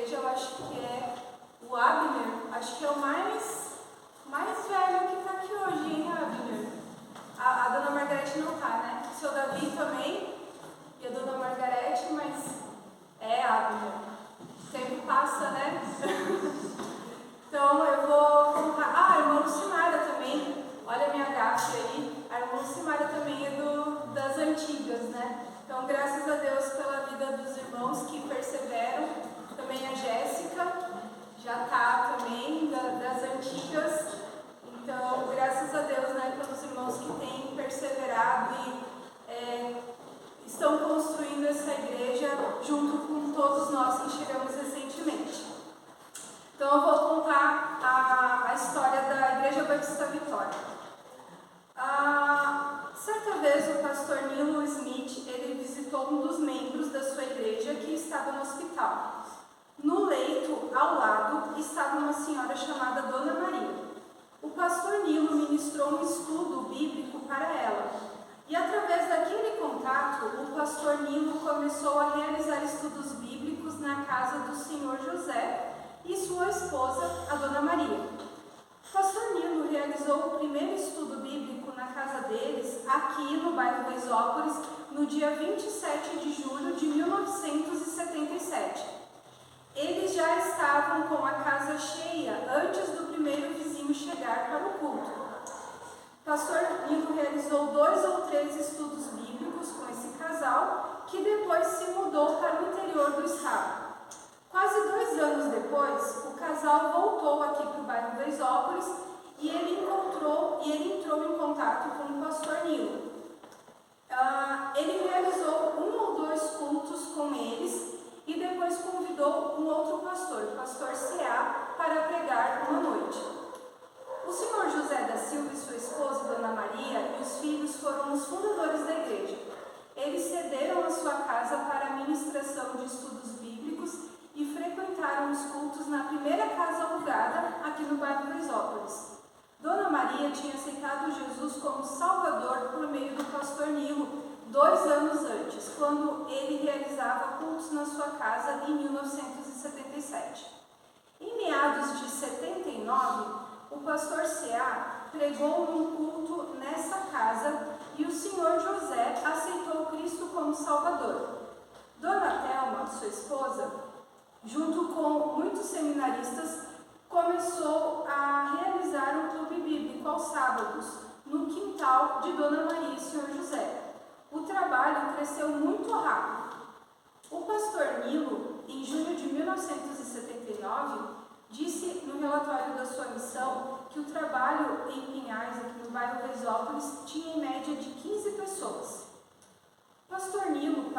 igreja, eu acho que é o Abner, acho que é o mais velho que está aqui hoje, hein, Abner? A dona Margarete não está, né? O seu Davi também, e a dona Margarete, mas é Abner. O tempo passa, né? Então eu vou contar. Ah, a irmã Lucimara também, olha a minha gafe aí, a irmã Lucimara também é das antigas, né? Então, graças a Deus pela vida dos irmãos que perseveram, também a Jéssica já está também das antigas. Então, graças a Deus, né, pelos irmãos que têm perseverado e estão construindo essa igreja junto com todos nós que chegamos recentemente. Então, eu vou contar a história da Igreja Batista Vitória. Certa vez, o pastor Nilo Smith, ele visitou um dos membros da sua igreja que estava no hospital. No leito, ao lado, estava uma senhora chamada Dona Maria. O pastor Nilo ministrou um estudo bíblico para ela. E através daquele contato, o pastor Nilo começou a realizar estudos bíblicos na casa do senhor José e sua esposa, a Dona Maria. O pastor Nilo realizou o primeiro estudo bíblico na casa deles, aqui no bairro Veisópolis, no dia 27 de julho de 1977. Eles já estavam com a casa cheia antes do primeiro vizinho chegar para o culto. O pastor Nilo realizou 2 ou 3 estudos bíblicos com esse casal, que depois se mudou para o interior do estado. Quase 2 anos depois, o casal voltou aqui para o bairro Veisópolis e ele entrou em contato com o pastor Nilo. Ele realizou 1 ou 2 cultos com eles e depois convidou um outro pastor, o pastor C.A., para pregar uma noite. O senhor José da Silva e sua esposa, Dona Maria, e os filhos foram os fundadores da igreja. Eles cederam a sua casa para a ministração de estudos bíblicos e frequentaram os cultos na primeira casa alugada aqui no bairro Veisópolis. Dona Maria tinha aceitado Jesus como Salvador por meio do pastor Nilo 2 anos antes, quando ele realizava cultos na sua casa em 1977. Em meados de 79, o pastor C.A. pregou num culto nessa casa e o senhor José aceitou Cristo como Salvador. Dona Thelma, sua esposa, junto com muitos seminaristas, começou a realizar um clube bíblico aos sábados, no quintal de Dona Maria e Sr. José. O trabalho cresceu muito rápido. O pastor Nilo, em junho de 1979, disse no relatório da sua missão que o trabalho em Pinhais, aqui no bairro Veisópolis, tinha em média de 15 pessoas. O pastor Nilo,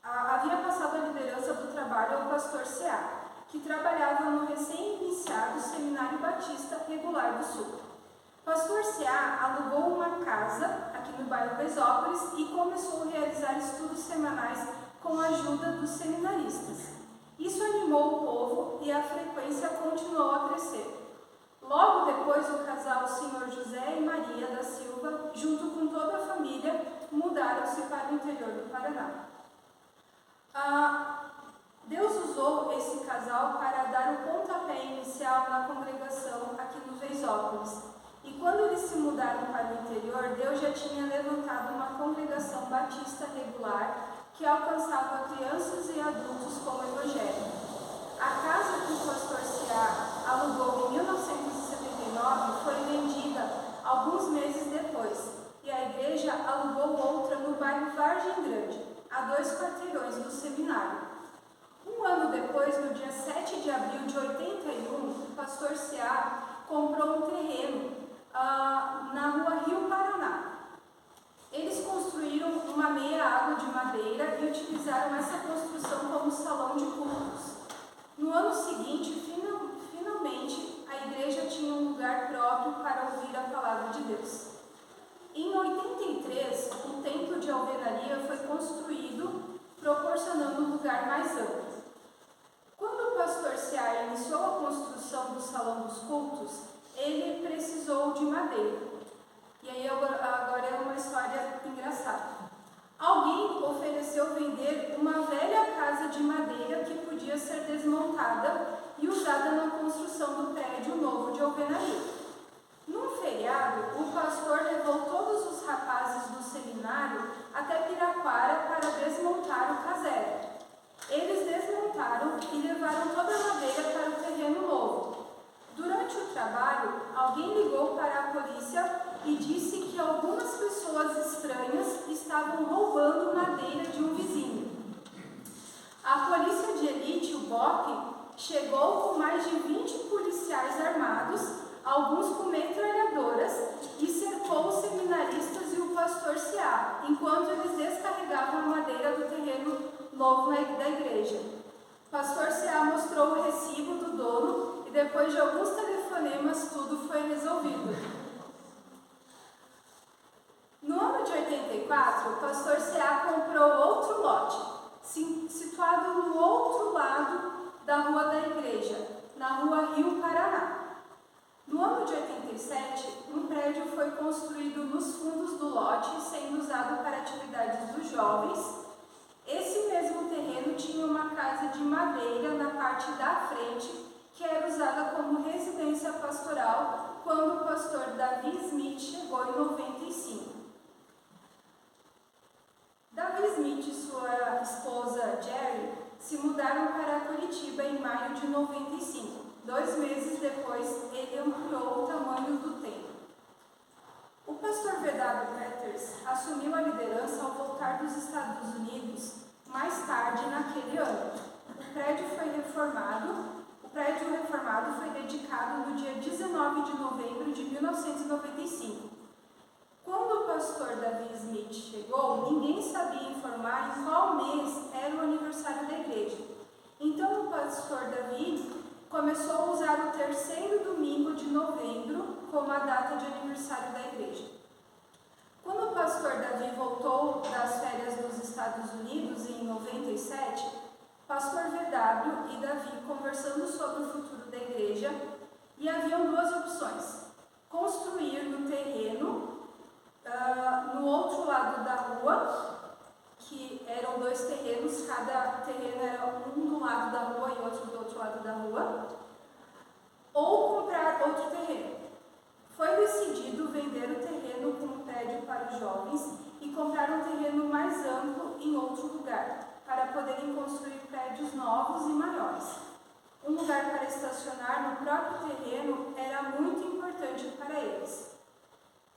havia passado a liderança do trabalho ao pastor C.A., que trabalhava no recém-iniciado Seminário Batista Regular do Sul. O pastor C.A. alugou uma casa aqui no bairro Veisópolis e começou a realizar estudos semanais com a ajuda dos seminaristas. Isso animou o povo e a frequência continuou a crescer. Logo depois, o casal Sr. José e Maria da Silva, junto com toda a família, mudaram-se para o interior do Paraná. Deus usou esse casal para dar o pontapé inicial na congregação aqui no Veisópolis. E quando eles se mudaram para o interior, Deus já tinha levantado uma congregação batista regular que alcançava crianças e adultos com o Evangelho. A casa que o pastor C.A. alugou em 1979 foi vendida alguns meses depois, e a igreja alugou outra no bairro Vargem Grande, a 2 quarteirões do seminário. 1 ano depois, no dia 7 de abril de 81, o pastor C.A. comprou um terreno na rua Rio Paraná. Eles construíram uma meia-água de madeira e utilizaram essa construção como salão de cultos. No ano seguinte, finalmente, a igreja tinha um lugar próprio para ouvir a palavra de Deus. Em 83, o templo de alvenaria foi construído, proporcionando um lugar mais amplo. Quando o pastor C.A. iniciou a construção do salão dos cultos, ele precisou de madeira. E aí agora é uma história engraçada. Alguém ofereceu vender uma velha casa de prédio novo de alvenaria. Num feriado, o pastor levou todos os rapazes do seminário até Piraquara para desmontar o casebre. Eles desmontaram e levaram toda a madeira para o terreno novo. Durante o trabalho, alguém ligou para a polícia e disse que algumas pessoas estranhas estavam roubando madeira de um vizinho. A polícia de elite, o BOP, chegou com mais de 20 policiais armados, alguns com metralhadoras, e cercou os seminaristas e o pastor Siá, enquanto eles descarregavam a madeira do terreno novo da igreja. O pastor Siá mostrou o recibo do dono e depois de alguns telefonemas tudo foi resolvido. No ano de 84, o pastor Siá comprou outro lote, situado no outro lado da rua da igreja, na rua Rio Paraná. No ano de 87, um prédio foi construído nos fundos do lote, sendo usado para atividades dos jovens. Esse mesmo terreno tinha uma casa de madeira na parte da frente, que era usada como residência pastoral quando o pastor Davi Smith chegou em 95. Davi Smith e sua esposa Jerry se mudaram para Curitiba em maio de 95. 2 meses depois, ele ampliou o tamanho do templo. O pastor V.W. Peters assumiu a liderança ao voltar dos Estados Unidos mais tarde naquele ano. O prédio reformado foi dedicado no dia 19 de novembro de 1995. Quando o pastor Davi Smith chegou, ninguém sabia informar em qual mês era o aniversário da igreja. Então o pastor Davi começou a usar o terceiro domingo de novembro como a data de aniversário da igreja. Quando o pastor Davi voltou das férias dos Estados Unidos em 97, pastor VW e Davi conversando sobre o futuro da igreja, e haviam 2 opções: construir no terreno no outro lado da rua, que eram 2 terrenos, cada terreno era um do lado da rua e outro do outro lado da rua, ou comprar outro terreno. Foi decidido vender o terreno como prédio para os jovens e comprar um terreno mais amplo em outro lugar, para poderem construir prédios novos e maiores. Um lugar para estacionar no próprio terreno era muito importante para eles.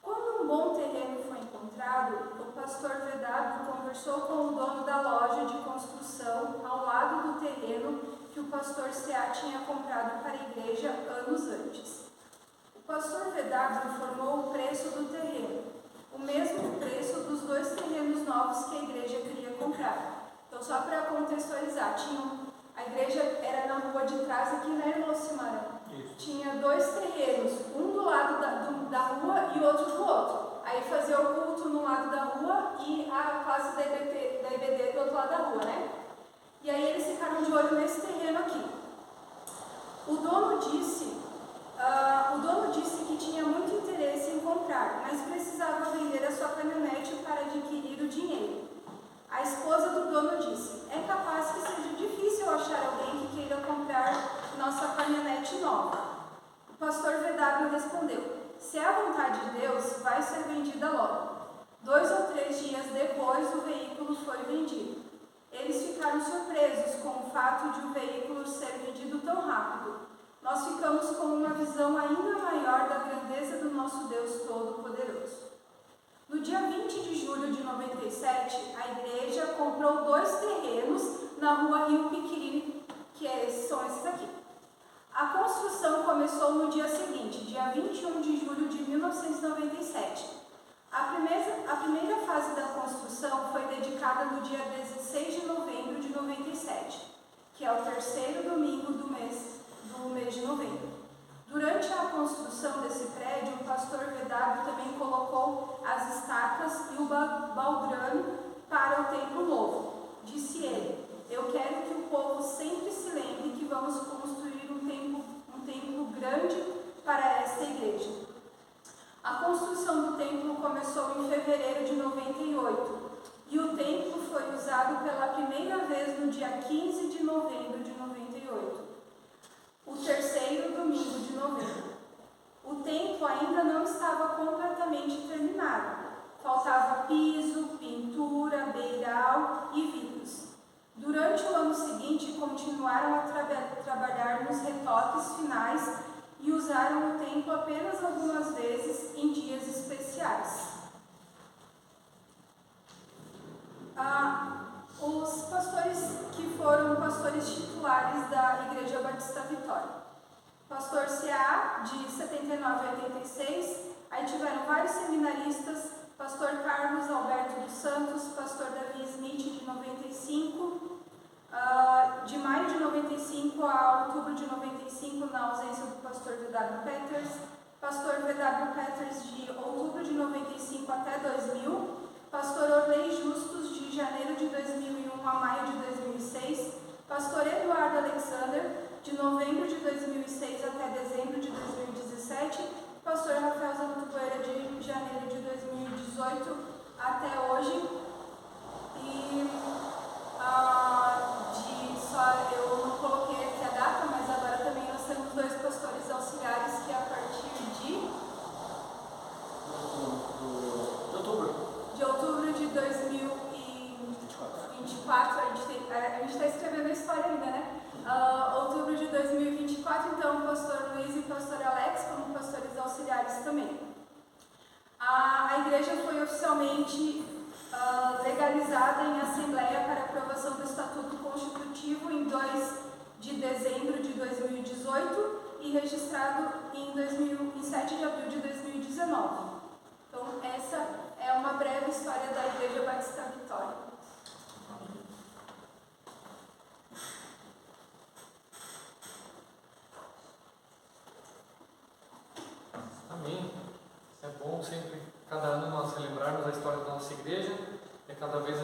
Quando um bom terreno foi encontrado, o pastor VW conversou com o dono da loja de construção ao lado do terreno que o pastor C.A. tinha comprado para a igreja anos antes. O pastor VW informou o preço do terreno, o mesmo preço dos 2 terrenos novos que a igreja queria comprar. Então, só para contextualizar, a igreja era na rua de trás aqui, né, irmã Simara? Tinha 2 terrenos, um do lado da rua e outro do outro. Aí fazia o culto no lado da rua e a classe da IBD do outro lado da rua, né? E aí eles ficaram de olho nesse terreno aqui. O dono disse que tinha muito interesse em comprar, mas precisava vender a sua caminhonete para adquirir o dinheiro. A esposa do dono disse: é capaz que seja difícil achar alguém que queira comprar nossa caminhonete nova. O pastor VW respondeu: se é a vontade de Deus, vai ser vendida logo. 2 ou 3 dias depois, o veículo foi vendido. Eles ficaram surpresos com o fato de o veículo ser vendido tão rápido. Nós ficamos com uma visão ainda maior da grandeza do nosso Deus Todo-Poderoso. No dia 20 de julho de 97, a igreja comprou 2 terrenos na rua Rio Piquiri, são esses aqui. A construção começou no dia seguinte, dia 21 de julho de 1997. A primeira fase da construção foi dedicada no dia 16 de novembro de 97, que é o 3º domingo do mês de novembro. Durante a construção desse prédio, o pastor VW também colocou as estacas e o baldrame para o templo novo. Disse ele: eu quero que o povo sempre se lembre que vamos construir um templo grande para esta igreja. A construção do templo começou em fevereiro de 98 e o templo foi usado pela primeira vez no dia 15 de novembro de 98. o terceiro domingo de novembro. O templo ainda não estava completamente terminado. Faltava piso, pintura, beiral e vidros. Durante o ano seguinte, continuaram a trabalhar nos retoques finais e usaram o templo apenas algumas vezes em dias especiais. Os pastores que foram pastores titulares da Igreja Batista Vitória. Pastor C.A., de 79 a 86, aí tiveram vários seminaristas, pastor Carlos Alberto dos Santos, pastor Davi Smith, de 95, de maio de 95 a outubro de 95, na ausência do pastor V.W. Peters, pastor V.W. Peters, de outubro de 95 até 2000, pastor Orley Justus, de janeiro de 2001 a maio de 2006, pastor Eduardo Alexander, de novembro de 2006 até dezembro de 2017, pastor Rafael Zanuto Poeira, de janeiro de 2018 até hoje, e eu não coloquei aqui a data, mas agora também nós temos 2 pastores auxiliares que a partir de outubro de 2024, a gente está escrevendo a história ainda, né? Outubro de 2024, então, o pastor Luiz e o pastor Alex como pastores auxiliares também. A igreja foi oficialmente legalizada em assembleia para aprovação do Estatuto Constitutivo em 2 de dezembro de 2018 e registrado em 7 de abril de 2019. Então, essa é uma breve história da Igreja Batista Vitória. Amém. É bom sempre, cada ano, nós celebrarmos a história da nossa igreja. E cada vez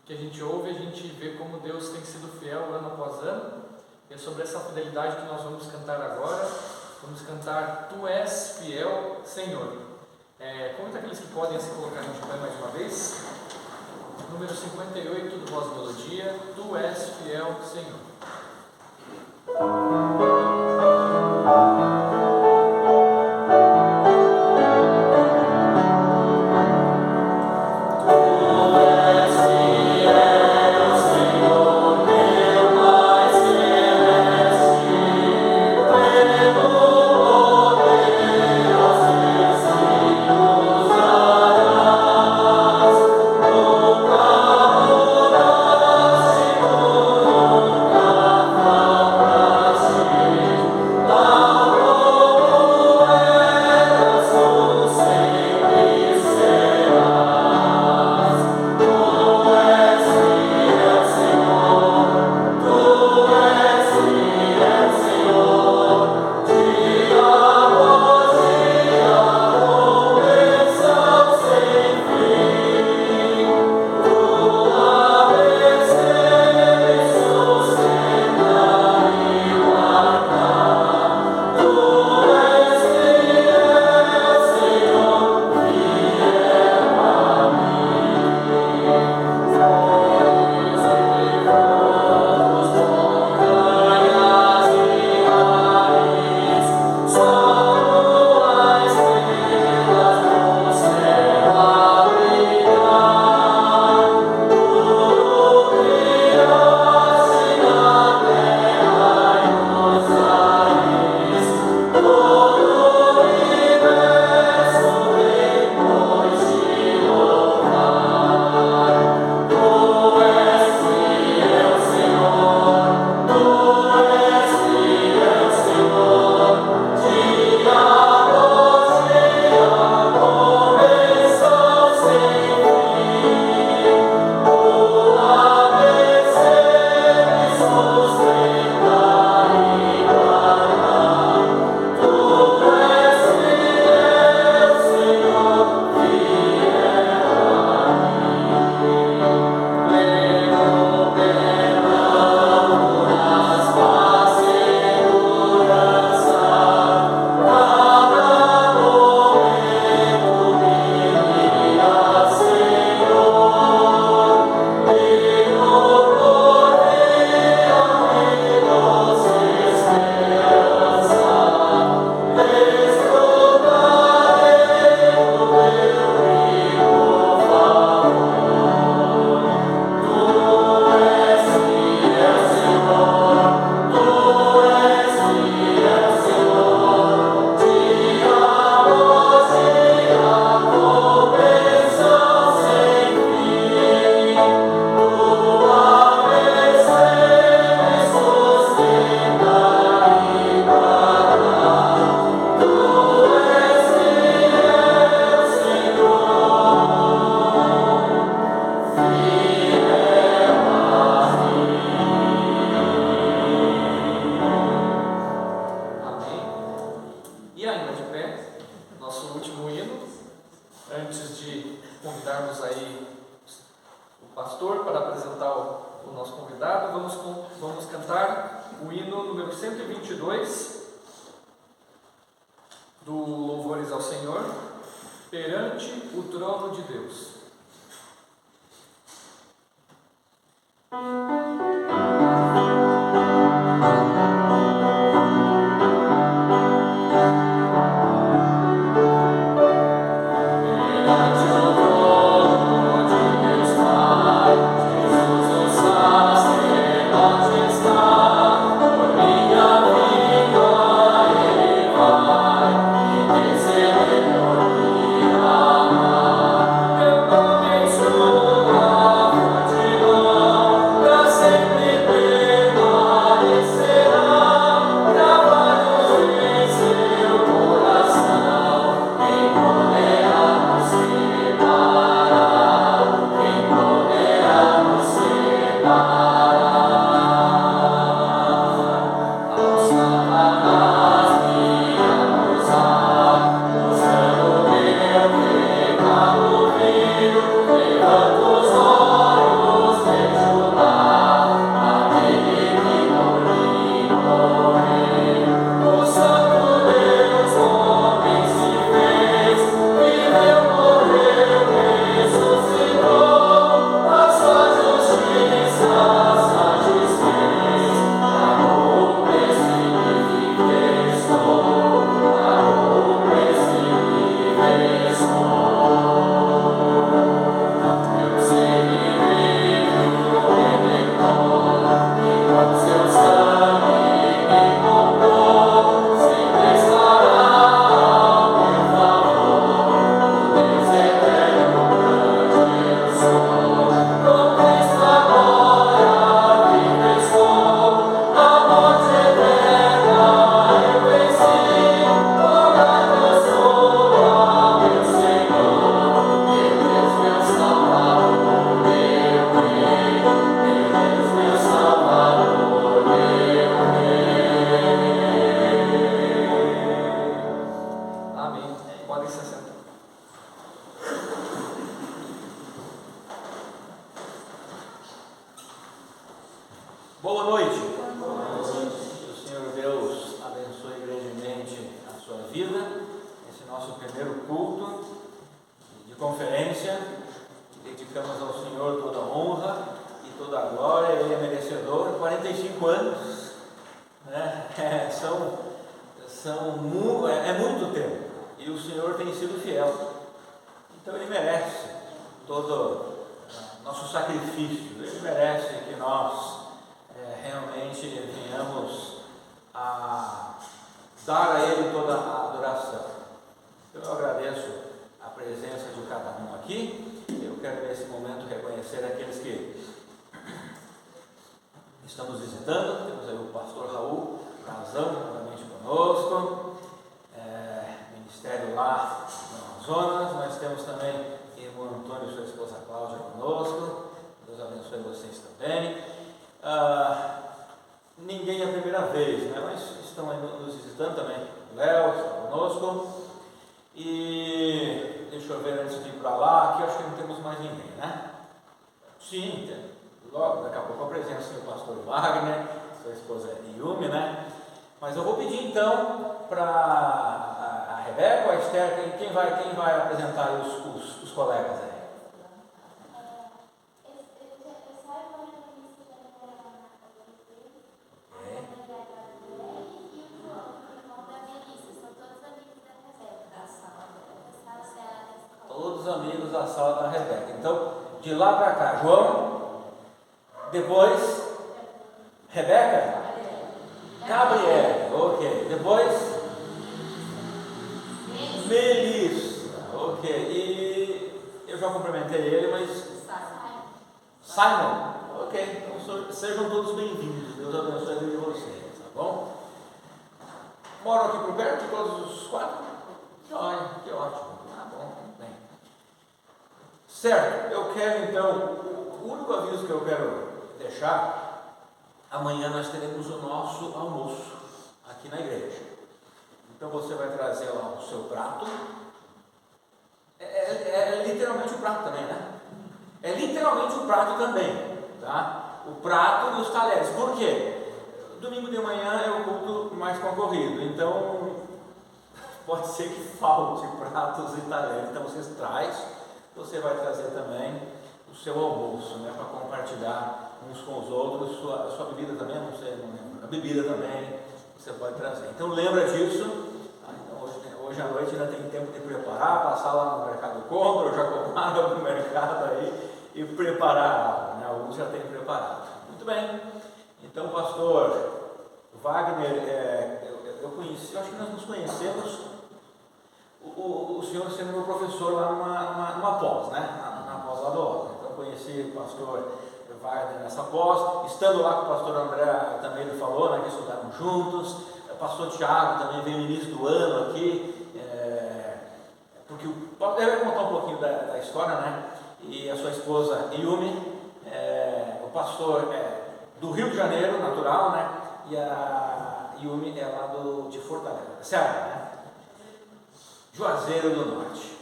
que a gente ouve, a gente vê como Deus tem sido fiel ano após ano. E é sobre essa fidelidade que nós vamos cantar agora. Vamos cantar Tu és fiel, Senhor. Convida aqueles que podem se colocar de pé mais uma vez. Número 58 do Voz Melodia. Tu és fiel, Senhor. Oh convidarmos aí o pastor para apresentar o nosso convidado. Vamos cantar o hino número 122 do Louvores ao Senhor, Perante o Trono de Deus. Boa noite. Que o Senhor Deus abençoe grandemente a sua vida, esse nosso primeiro culto de conferência. Dedicamos ao Senhor toda a honra e toda a glória, Ele é merecedor. 45 anos, né? É muito tempo, e o Senhor tem sido fiel, então Ele merece todo nosso sacrifício, Ele merece que nós realmente venhamos a dar a Ele toda a adoração. Eu agradeço a presença de cada um aqui. Eu quero nesse momento reconhecer aqueles que estão nos visitando. Temos aí o pastor Raul Razão novamente conosco, ministério lá no Amazonas. Nós temos também o irmão Antônio e sua esposa Cláudia conosco. Deus abençoe vocês também. Ninguém é a primeira vez, né? Mas estão aí nos visitando também. O Léo está conosco. E deixa eu ver antes de ir para lá, aqui eu acho que não temos mais ninguém, né? Sim, tem. Logo, daqui a pouco a presença do pastor Wagner, sua esposa Yumi, né? Mas eu vou pedir então para a Rebeca ou a Esther, quem vai apresentar os colegas aí? Todos amigos da sala da Rebeca. Então, de lá para cá, João, depois Rebeca, Gabriel, ok, depois Melissa, ok, e eu já cumprimentei ele, mas Simon, ok, então sejam todos bem-vindos, Deus abençoe a vida de vocês, tá bom? Moram aqui por perto, todos os quatro? Joia, que ótimo, tá bom, bem. Certo, eu quero então, o único aviso que eu quero deixar, amanhã nós teremos o nosso almoço aqui na igreja. Então você vai trazer lá o seu prato. É é literalmente o prato também, né? É literalmente o prato também, tá? O prato e os talheres. Por quê? Domingo de manhã é o culto mais concorrido, então pode ser que falte pratos e talheres. Então você vai trazer também o seu almoço, né? Para compartilhar uns com os outros, sua bebida também, não sei, não lembro. A bebida também você pode trazer. Então lembra disso. Então, hoje à noite ainda tem tempo de preparar, passar lá no Mercado Condor, já compraram no mercado aí e preparar, né? Alguns já têm preparado. Muito bem. Então, pastor Wagner, eu conheci, eu acho que nós nos conhecemos, o senhor sendo meu professor lá numa pós, né? Na pós lá do Oscar. Então, eu conheci o pastor Wagner nessa pós, estando lá com o pastor André, também ele falou, né, que estudaram juntos. O pastor Tiago também veio no início do ano aqui, porque ele vai contar um pouquinho da história, né? E a sua esposa Yumi, o pastor do Rio de Janeiro, natural, né? E a Yumi é lá de Fortaleza, Ceará, né? Juazeiro do Norte.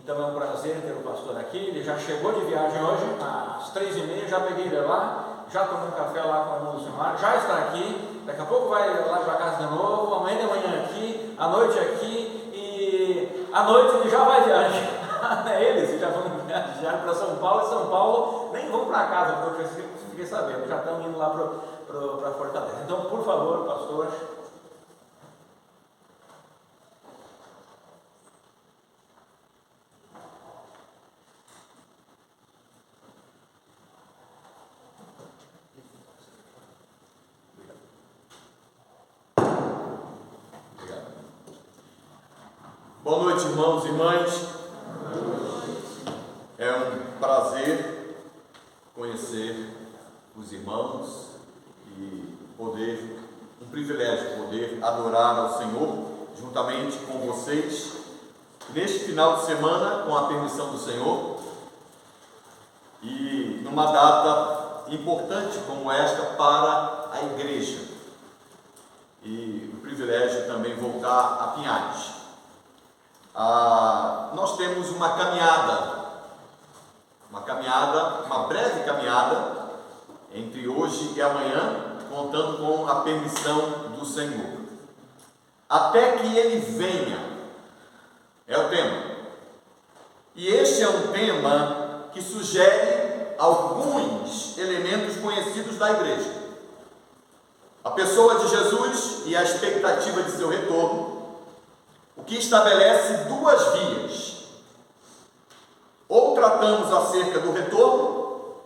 Então é um prazer ter o pastor aqui. Ele já chegou de viagem hoje, às 3h30, já peguei ele lá, já tomei um café lá com a irmã Lucimar, já está aqui, daqui a pouco vai lá para casa de novo, amanhã de manhã aqui, à noite aqui, e à noite ele já vai viajar. Eles já vão viajar para São Paulo, e São Paulo nem vão para casa, porque eu fiquei sabendo, já estão indo lá para Fortaleza. Então, por favor, pastor. Boa noite, irmãos e irmãs. É um prazer conhecer os irmãos e um privilégio poder adorar ao Senhor juntamente com vocês neste final de semana, com a permissão do Senhor, e numa data importante como esta para a igreja. E o privilégio também voltar a Pinhais. Nós temos uma breve caminhada entre hoje e amanhã, contando com a permissão do Senhor. Até que Ele venha, é o tema. E este é um tema que sugere alguns elementos conhecidos da igreja. A pessoa de Jesus e a expectativa de seu retorno, o que estabelece duas vias. Ou tratamos acerca do retorno,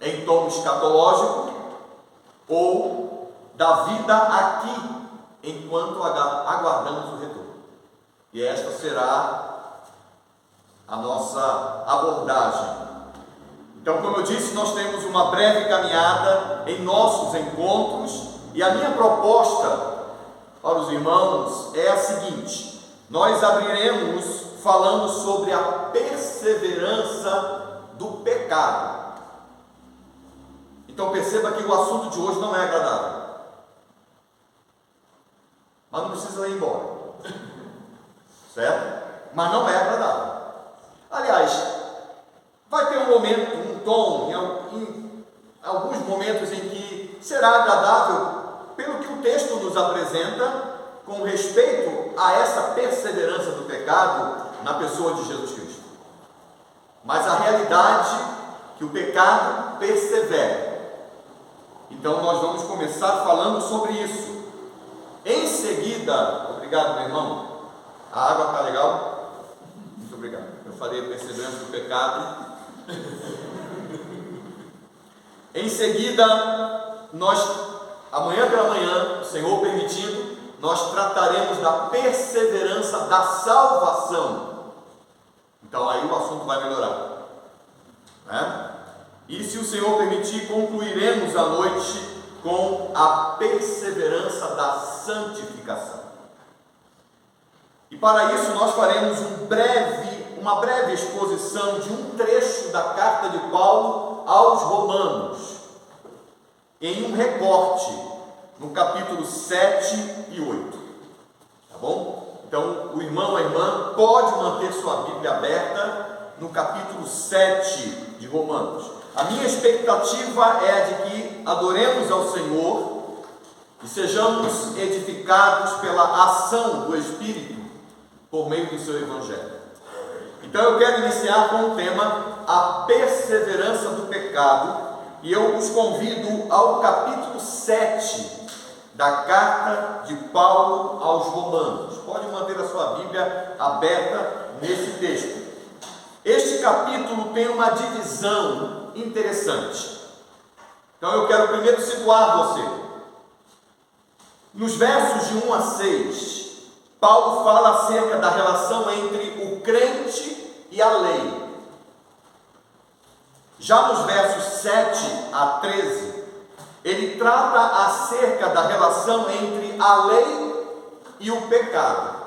em tom escatológico, ou da vida aqui, enquanto aguardamos o retorno. E esta será a nossa abordagem. Então, como eu disse, nós temos uma breve caminhada em nossos encontros, e a minha proposta para os irmãos é a seguinte: nós abriremos falando sobre a perseverança do pecado. Então perceba que o assunto de hoje não é agradável, mas não precisa ir embora, certo? Mas não é agradável. Aliás, vai ter um momento, um tom, em alguns momentos em que será agradável, pelo que o texto nos apresenta com respeito a essa perseverança do pecado na pessoa de Jesus Cristo. Mas a realidade é que o pecado persevera. Então nós vamos começar falando sobre isso. Em seguida, obrigado, meu irmão. A água está legal? Muito obrigado. Eu falei perseverança do pecado. Em seguida, amanhã pela manhã, o Senhor permitindo, nós trataremos da perseverança da salvação. Então aí o assunto vai melhorar, né? E se o Senhor permitir, concluiremos a noite com a perseverança da santificação. E para isso nós faremos uma breve exposição de um trecho da carta de Paulo aos Romanos, em um recorte, no capítulo 7 e 8, tá bom? Então, o irmão, a irmã, pode manter sua Bíblia aberta no capítulo 7 de Romanos. A minha expectativa é a de que adoremos ao Senhor e sejamos edificados pela ação do Espírito por meio do seu Evangelho. Então eu quero iniciar com o tema a perseverança do pecado, e eu os convido ao capítulo 7 da carta de Paulo aos Romanos. Pode manter a sua Bíblia aberta nesse texto. Este capítulo tem uma divisão interessante. Então eu quero primeiro situar você. Nos versos de 1 a 6, Paulo fala acerca da relação entre o crente e a lei. Já nos versos 7 a 13, ele trata acerca da relação entre a lei e o pecado.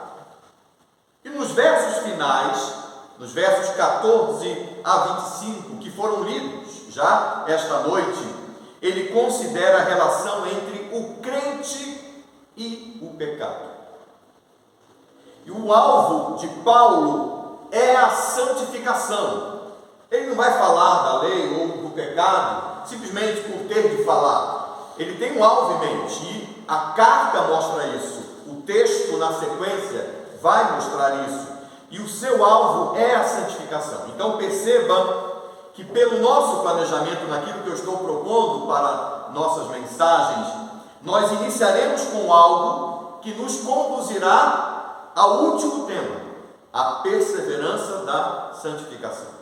E nos versos finais, nos versos 14 a 25, que foram lidos já esta noite, ele considera a relação entre o crente e o pecado. E o alvo de Paulo é a santificação. Ele não vai falar da lei ou do pecado simplesmente por ter de falar. Ele tem um alvo em mente e a carta mostra isso. O texto na sequência vai mostrar isso. E o seu alvo é a santificação. Então perceba que pelo nosso planejamento, naquilo que eu estou propondo para nossas mensagens, nós iniciaremos com algo que nos conduzirá ao último tema, a perseverança da santificação.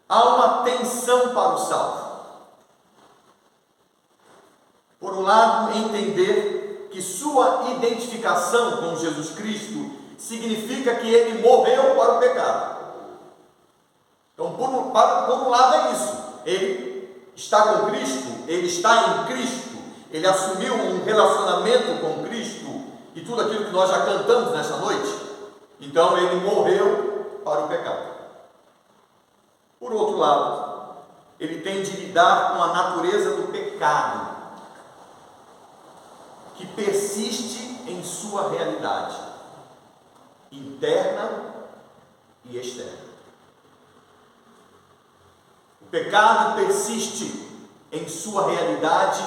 Há uma tensão para o salvo. Por um lado, entender que sua identificação com Jesus Cristo significa que ele morreu para o pecado. Então, por um lado é isso. Ele está com Cristo, ele está em Cristo, ele assumiu um relacionamento com Cristo e tudo aquilo que nós já cantamos nesta noite. Então, ele morreu para o pecado. Por outro lado, ele tem de lidar com a natureza do pecado, que persiste em sua realidade, interna e externa. O pecado persiste em sua realidade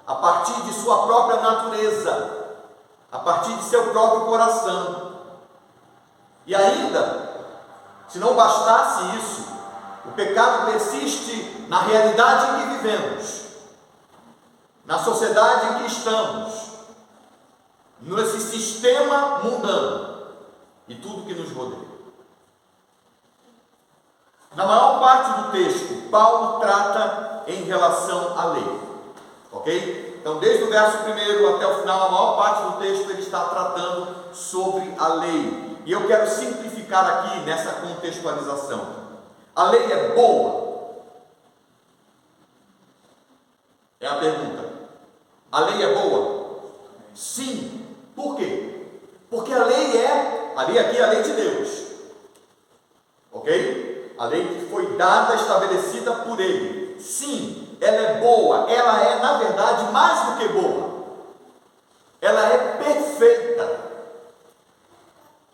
a partir de sua própria natureza, a partir de seu próprio coração. E ainda, se não bastasse isso, o pecado persiste na realidade em que vivemos, na sociedade em que estamos, nesse sistema mundano e tudo que nos rodeia. Na maior parte do texto, Paulo trata em relação à lei, ok? Então, desde o verso 1 até o final, a maior parte do texto ele está tratando sobre a lei. E eu quero simplificar aqui nessa contextualização. A lei é boa? É a pergunta. A lei é boa? Sim. Por quê? Porque a lei aqui é a lei de Deus. Ok? A lei que foi dada, estabelecida por Ele. Sim, ela é boa. Ela é, na verdade, mais do que boa. Ela é perfeita.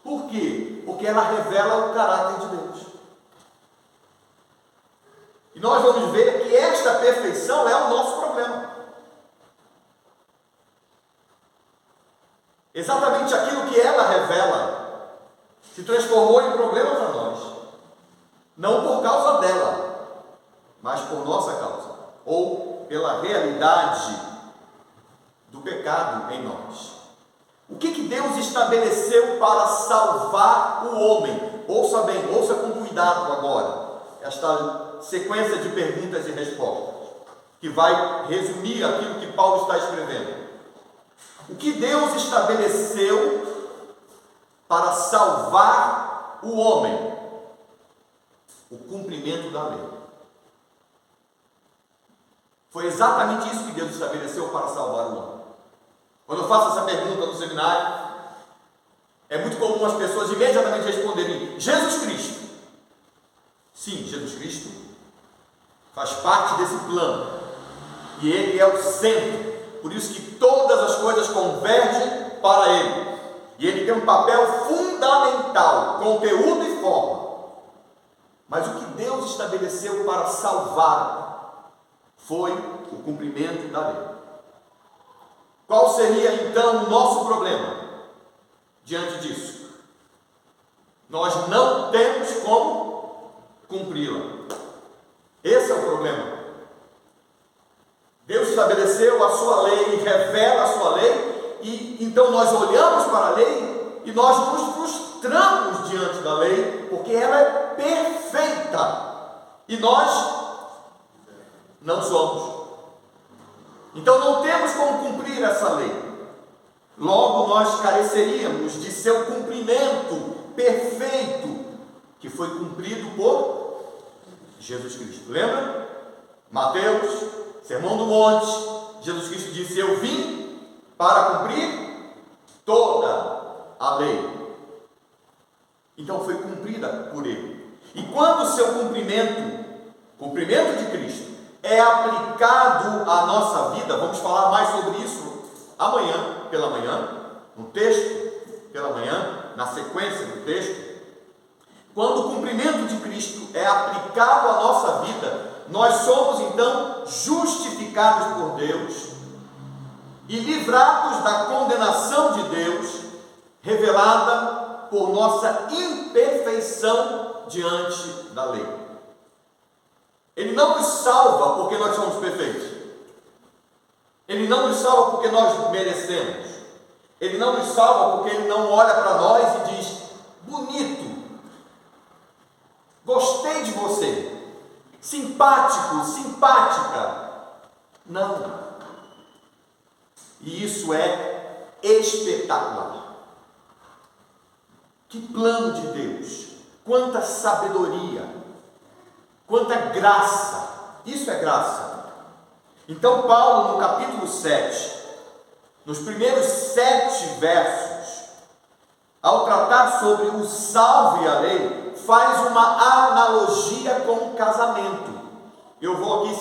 Por quê? Porque ela revela o caráter de Deus. E nós vamos ver que esta perfeição é o nosso problema. Exatamente aquilo que ela revela se transformou em problema para nós. Não por causa dela, mas por nossa causa. Ou pela realidade do pecado em nós. O que Deus estabeleceu para salvar o homem? Ouça bem, ouça com cuidado agora. Esta sequência de perguntas e respostas, que vai resumir aquilo que Paulo está escrevendo. O que Deus estabeleceu para salvar o homem? O cumprimento da lei. Foi exatamente isso que Deus estabeleceu para salvar o homem. Quando eu faço essa pergunta no seminário, é muito comum as pessoas imediatamente responderem: Jesus Cristo. Sim, Jesus Cristo faz parte desse plano. E Ele é o centro. Por isso que todas as coisas convergem para Ele. E ele tem um papel fundamental, conteúdo e forma. Mas o que Deus estabeleceu para salvar foi o cumprimento da lei. Qual seria então o nosso problema diante disso? Nós não temos como cumpri-la. Esse é o problema. Deus estabeleceu a sua lei, revela a sua lei, e então nós olhamos para a lei e nós nos frustramos diante da lei, porque ela é perfeita e nós não somos. Então não temos como cumprir essa lei. Logo nós careceríamos de seu cumprimento perfeito, que foi cumprido por Jesus Cristo. Lembra? Mateus, Sermão do Monte, Jesus Cristo disse: eu vim para cumprir toda a lei. Então foi cumprida por Ele. E quando o seu cumprimento de Cristo, é aplicado à nossa vida, vamos falar mais sobre isso amanhã, pela manhã, no texto, pela manhã, na sequência do texto. Quando o cumprimento de Cristo é aplicado à nossa vida, nós somos então justificados por Deus e livrados da condenação de Deus, revelada por nossa imperfeição diante da lei. Ele não nos salva porque nós somos perfeitos. Ele não nos salva porque nós merecemos. Ele não nos salva porque Ele não olha para nós e diz: bonito, gostei de você, simpático, simpática. Não. E isso é espetacular. Que plano de Deus, quanta sabedoria, quanta graça. Isso é graça. Então Paulo, no capítulo 7, nos primeiros 7 versos, ao tratar sobre o salvo e a lei, faz uma analogia com o casamento. Eu vou aqui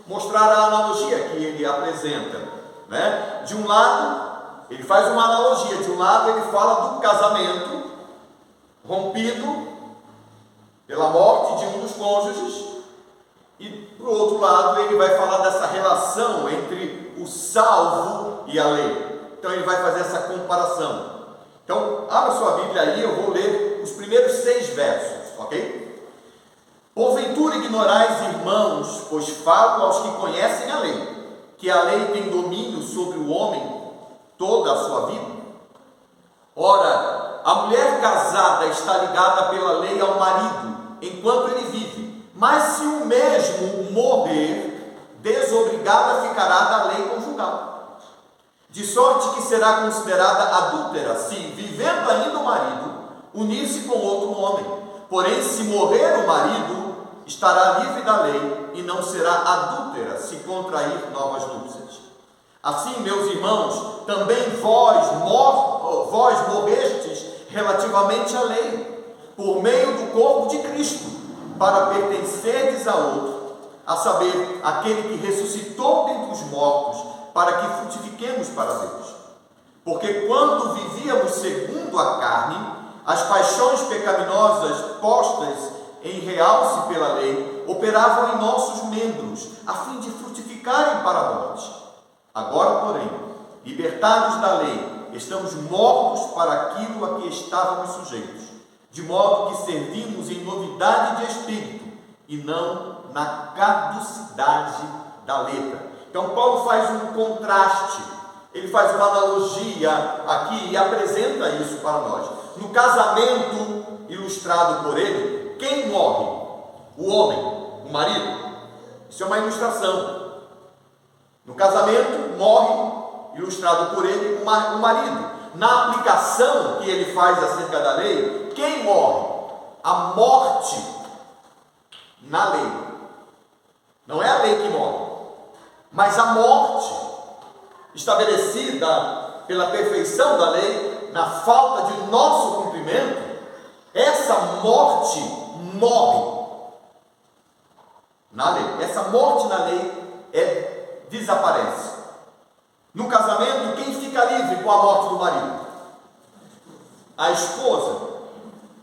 mostrar a analogia que ele apresenta, né? De um lado, ele faz uma analogia. De um lado, ele fala do casamento rompido pela morte de um dos cônjuges, e por outro lado ele vai falar dessa relação entre o salvo e a lei. Então ele vai fazer essa comparação. Então abra sua Bíblia aí, eu vou ler os primeiros 6 versos, ok? Porventura ignorais, irmãos, pois falo aos que conhecem a lei, que a lei tem domínio sobre o homem toda a sua vida. Ora, a mulher casada está ligada pela lei ao marido, enquanto ele vive. Mas se o mesmo morrer, desobrigada ficará da lei conjugal. De sorte que será considerada adúltera, se, vivendo ainda o marido, unir-se com outro homem. Porém, se morrer o marido, estará livre da lei e não será adúltera, se contrair novas núpcias. Assim, meus irmãos, também vós morrestes relativamente à lei, por meio do corpo de Cristo, para pertencerdes a outro, a saber, aquele que ressuscitou dentre os mortos, para que frutifiquemos para Deus. Porque quando vivíamos segundo a carne, as paixões pecaminosas postas em realce pela lei, operavam em nossos membros, a fim de frutificarem para a morte. Agora, porém, libertados da lei, estamos mortos para aquilo a que estávamos sujeitos, de modo que servimos em novidade de espírito e não na caducidade da letra. Então Paulo faz um contraste, ele faz uma analogia aqui e apresenta isso para nós. No casamento ilustrado por ele, quem morre? O homem, o marido. Isso é uma ilustração. No casamento morre, ilustrado por ele, o marido. Na aplicação que ele faz acerca da lei, quem morre? A morte na lei. Não é a lei que morre, mas a morte estabelecida pela perfeição da lei, na falta de nosso cumprimento, essa morte morre na lei. Essa morte na lei desaparece. No casamento, quem fica livre com a morte do marido? a esposa,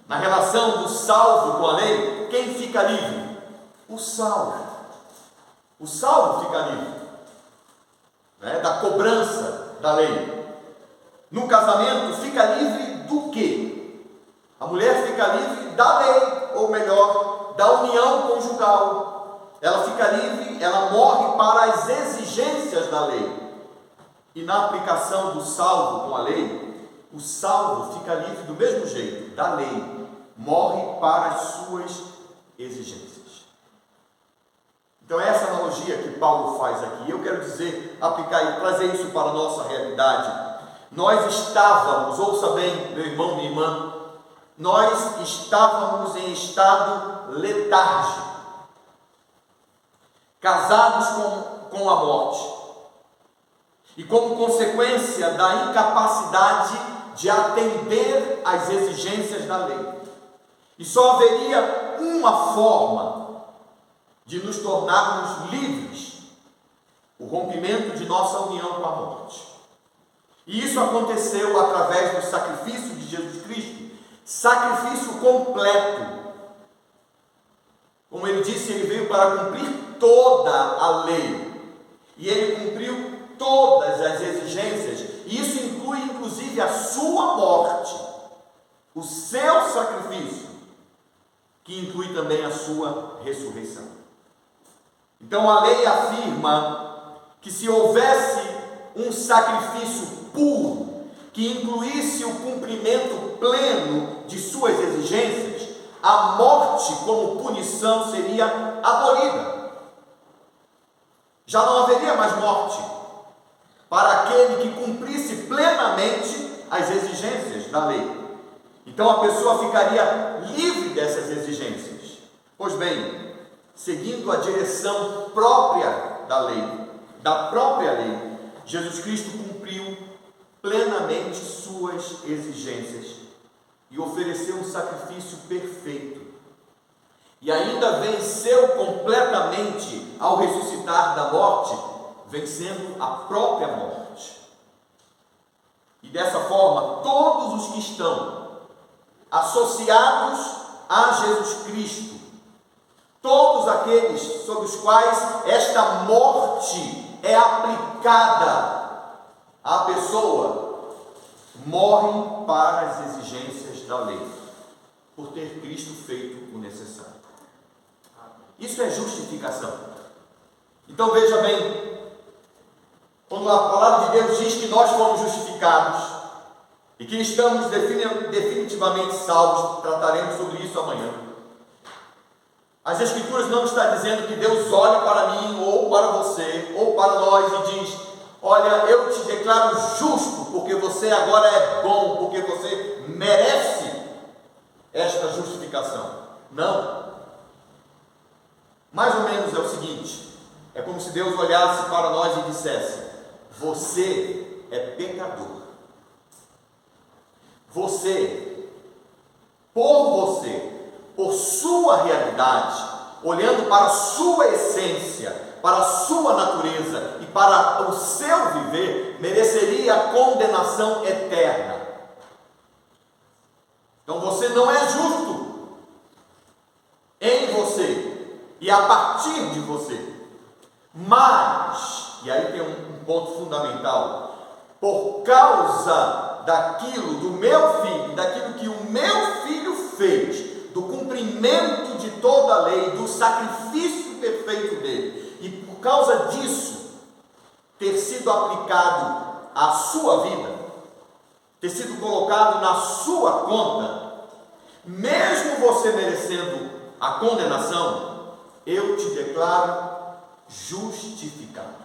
na relação do salvo com a lei, quem fica livre? O salvo. O salvo fica livre, né, da cobrança da lei. No casamento, fica livre do quê? A mulher fica livre da lei, ou melhor, da união conjugal. Ela fica livre, ela morre para as exigências da lei. E na aplicação do salvo com a lei, o salvo fica livre do mesmo jeito, da lei. Morre para as suas exigências. Então, essa analogia que Paulo faz aqui, eu quero dizer, aplicar e trazer isso para a nossa realidade. Nós estávamos, ouça bem, meu irmão, minha irmã, nós estávamos em estado letárgico, casados com a morte, e como consequência da incapacidade de atender às exigências da lei. E só haveria uma forma de nos tornarmos livres: o rompimento de nossa união com a morte. E isso aconteceu através do sacrifício de Jesus Cristo, sacrifício completo. Como ele disse, ele veio para cumprir toda a lei, e ele cumpriu todas as exigências, e isso inclui inclusive a sua morte, o seu sacrifício, que inclui também a sua ressurreição. Então a lei afirma que se houvesse um sacrifício puro, que incluísse o cumprimento pleno de suas exigências, a morte como punição seria abolida. Já não haveria mais morte para aquele que cumprisse plenamente as exigências da lei. Então a pessoa ficaria livre dessas exigências. Pois bem, seguindo a direção própria da lei, da própria lei, Jesus Cristo cumpriu plenamente suas exigências e ofereceu um sacrifício perfeito. E ainda venceu completamente ao ressuscitar da morte, vencendo a própria morte. E dessa forma, todos os que estão associados a Jesus Cristo, todos aqueles sobre os quais esta morte é aplicada à pessoa, morrem para as exigências da lei, por ter Cristo feito o necessário. Isso é justificação. Então veja bem, quando a palavra de Deus diz que nós fomos justificados e que estamos definitivamente salvos, trataremos sobre isso amanhã. As Escrituras não estão dizendo que Deus olha para mim, ou para você, ou para nós e diz: olha, eu te declaro justo, porque você agora é bom, porque você merece esta justificação. Não. Mais ou menos é o seguinte: é como se Deus olhasse para nós e dissesse: você é pecador. Você, por sua realidade, olhando para a sua essência, para a sua natureza e para o seu viver, mereceria a condenação eterna. Então você não é justo em você e a partir de você. Mas, e aí tem um ponto fundamental, por causa daquilo do meu filho, daquilo que o meu filho fez, do cumprimento de toda a lei, do sacrifício perfeito dele, e por causa disso ter sido aplicado à sua vida, ter sido colocado na sua conta, mesmo você merecendo a condenação, eu te declaro justificado.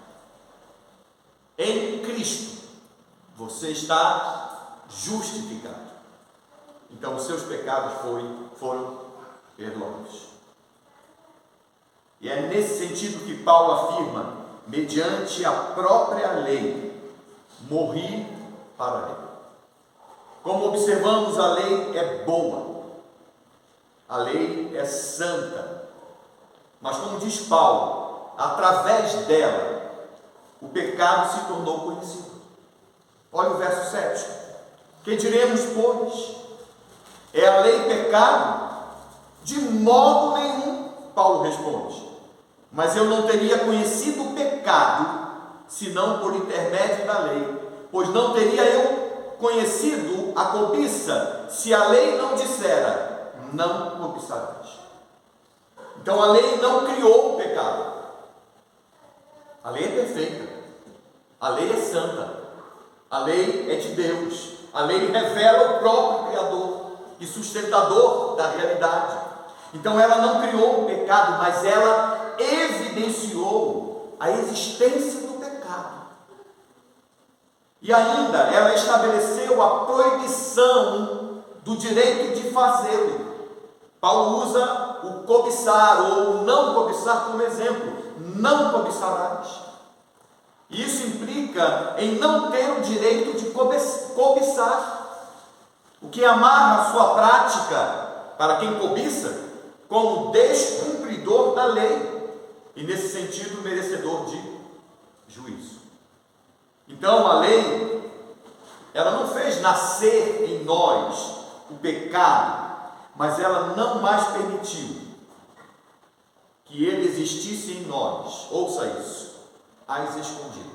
Em Cristo você está justificado. Então os seus pecados foram perdoados. E é nesse sentido que Paulo afirma: mediante a própria lei, morri para a lei. Como observamos, a lei é boa, a lei é santa, mas como diz Paulo, através dela, o pecado se tornou conhecido. Olha o verso 7. Que diremos, pois? É a lei pecado? De modo nenhum, Paulo responde. Mas eu não teria conhecido o pecado, senão por intermédio da lei. Pois não teria eu conhecido a cobiça, se a lei não dissera, não cobiçarás. Então a lei não criou o pecado. A lei é perfeita. A lei é santa. A lei é de Deus. A lei revela o próprio Criador e sustentador da realidade. Então ela não criou o pecado, mas ela evidenciou a existência do pecado. E ainda ela estabeleceu a proibição do direito de fazê-lo. Paulo usa o cobiçar ou não cobiçar como exemplo. Não cobiçarás. Isso implica em não ter o direito de cobiçar, o que amarra a sua prática para quem cobiça como descumpridor da lei e, nesse sentido, merecedor de juízo. Então, a lei, ela não fez nascer em nós o pecado, mas ela não mais permitiu que ele existisse em nós. Ouça isso, às escondidas,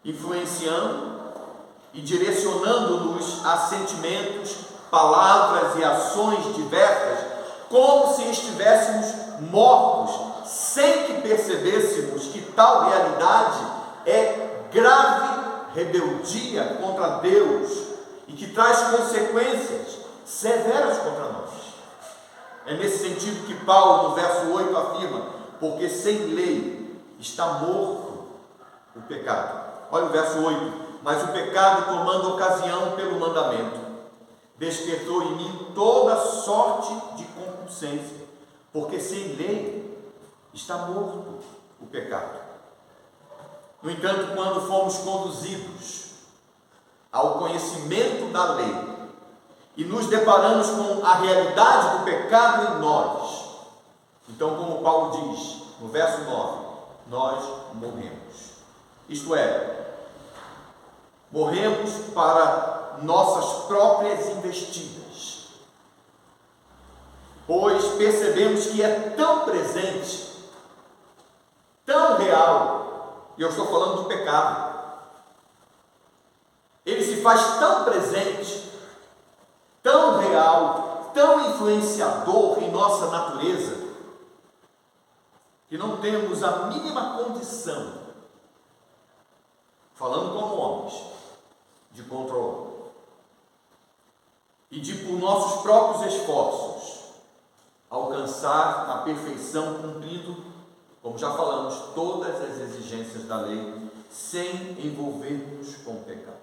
influenciando e direcionando-nos a sentimentos, palavras e ações diversas, como se estivéssemos mortos, sem que percebêssemos que tal realidade é grave rebeldia contra Deus e que traz consequências severas contra nós. É nesse sentido que Paulo, no verso 8, afirma: porque sem lei está morto o pecado. Olha o verso 8. Mas o pecado, tomando ocasião pelo mandamento, despertou em mim toda sorte de concupiscência, porque sem lei está morto o pecado. No entanto, quando fomos conduzidos ao conhecimento da lei e nos deparamos com a realidade do pecado em nós, então, como Paulo diz no verso 9, nós morremos. Isto é, morremos para nossas próprias investidas, pois percebemos que é tão presente, tão real, e eu estou falando do pecado, ele se faz tão presente, tão real, tão influenciador em nossa natureza, que não temos a mínima condição, falando como homens, de controlar e de, por nossos próprios esforços, alcançar a perfeição, cumprindo, como já falamos, todas as exigências da lei, sem envolvermos com o pecado.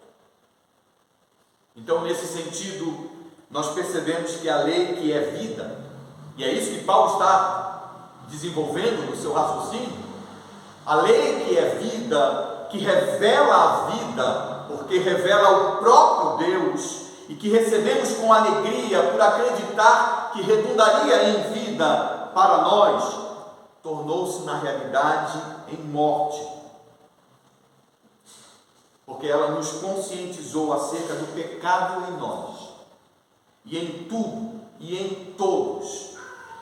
Então, nesse sentido, nós percebemos que a lei que é vida, e é isso que Paulo está desenvolvendo no seu raciocínio, a lei que é vida, que revela a vida, porque revela o próprio Deus, e que recebemos com alegria por acreditar que redundaria em vida para nós, tornou-se na realidade em morte, porque ela nos conscientizou acerca do pecado em nós, e em tudo, e em todos,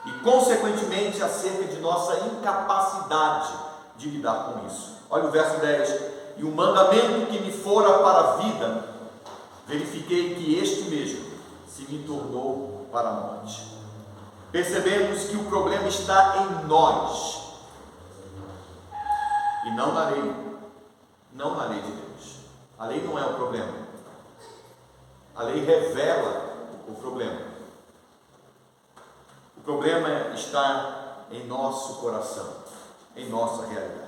e consequentemente acerca de nossa incapacidade de lidar com isso. Olha o verso 10. E o mandamento que me fora para a vida, verifiquei que este mesmo se me tornou para a morte. Percebemos que o problema está em nós, e não na lei, não na lei de Deus. A lei não é o problema, a lei revela o problema. O problema está em nosso coração, em nossa realidade.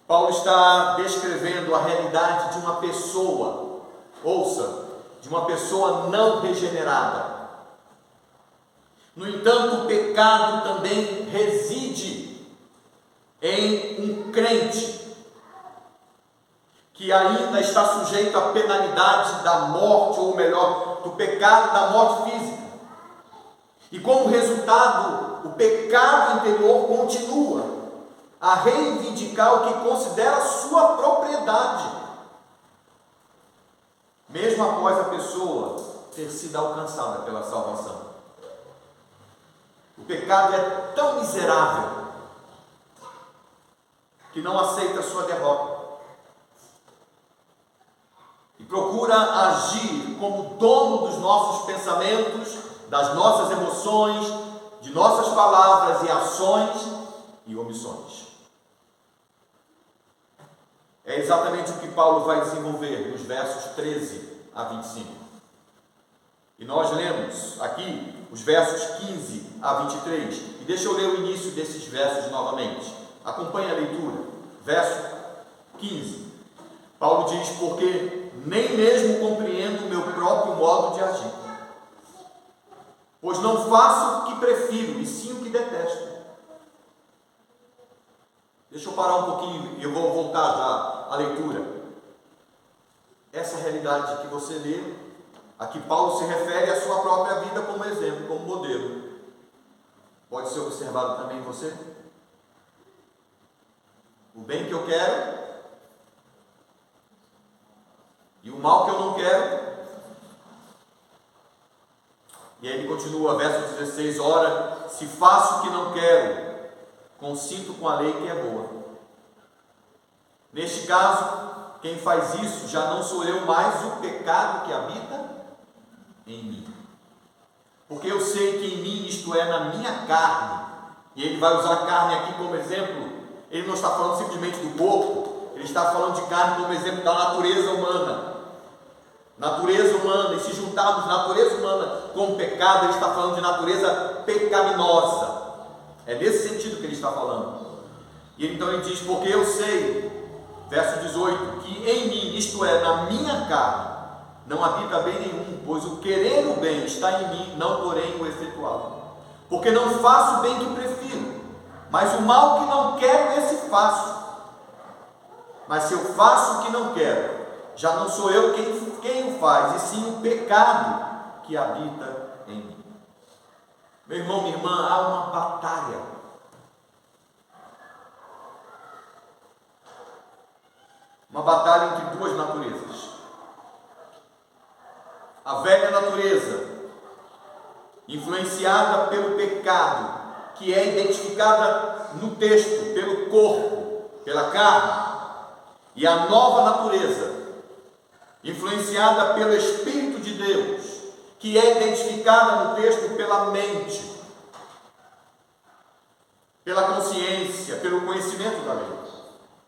Paulo está descrevendo a realidade de uma pessoa, ouça, de uma pessoa não regenerada. No entanto, o pecado também reside em um crente que ainda está sujeito à penalidade da morte, ou melhor, do pecado da morte física. E como resultado, o pecado interior continua a reivindicar o que considera sua propriedade, mesmo após a pessoa ter sido alcançada pela salvação. O pecado é tão miserável que não aceita a sua derrota e procura agir como dono dos nossos pensamentos, das nossas emoções, de nossas palavras e ações e omissões. É exatamente o que Paulo vai desenvolver nos versos 13 a 25. E nós lemos aqui os versos 15 a 23. E deixa eu ler o início desses versos novamente. Acompanhe a leitura. Verso 15. Paulo diz: porque nem mesmo compreendo o meu próprio modo de agir, pois não faço o que prefiro, e sim o que detesto. Deixa eu parar um pouquinho e eu vou voltar já à leitura. Essa realidade que você lê, a que Paulo se refere à sua própria vida como exemplo, como modelo, pode ser observado também em você? O bem que eu quero e o mal que eu não quero. E aí ele continua, verso 16: ora, se faço o que não quero, consinto com a lei que é boa. Neste caso, quem faz isso já não sou eu, mais o pecado que habita em mim. Porque eu sei que em mim, isto é, na minha carne, e ele vai usar a carne aqui como exemplo. Ele não está falando simplesmente do corpo, ele está falando de carne como exemplo da natureza humana. Natureza humana, e se juntarmos natureza humana com pecado, ele está falando de natureza pecaminosa. É nesse sentido que ele está falando. E então ele diz: porque eu sei, verso 18, que em mim, isto é, na minha carne, não habita bem nenhum, pois o querer o bem está em mim, não porém o efetuá-lo. Porque não faço o bem que prefiro, mas o mal que não quero, esse faço. Mas se eu faço o que não quero, já não sou eu quem o faz, e sim o pecado que habita em mim. Meu irmão, minha irmã, há uma batalha. Uma batalha entre duas naturezas. A velha natureza, influenciada pelo pecado, que é identificada no texto pelo corpo, pela carne, e a nova natureza, influenciada pelo Espírito de Deus, que é identificada no texto pela mente, pela consciência, pelo conhecimento da lei.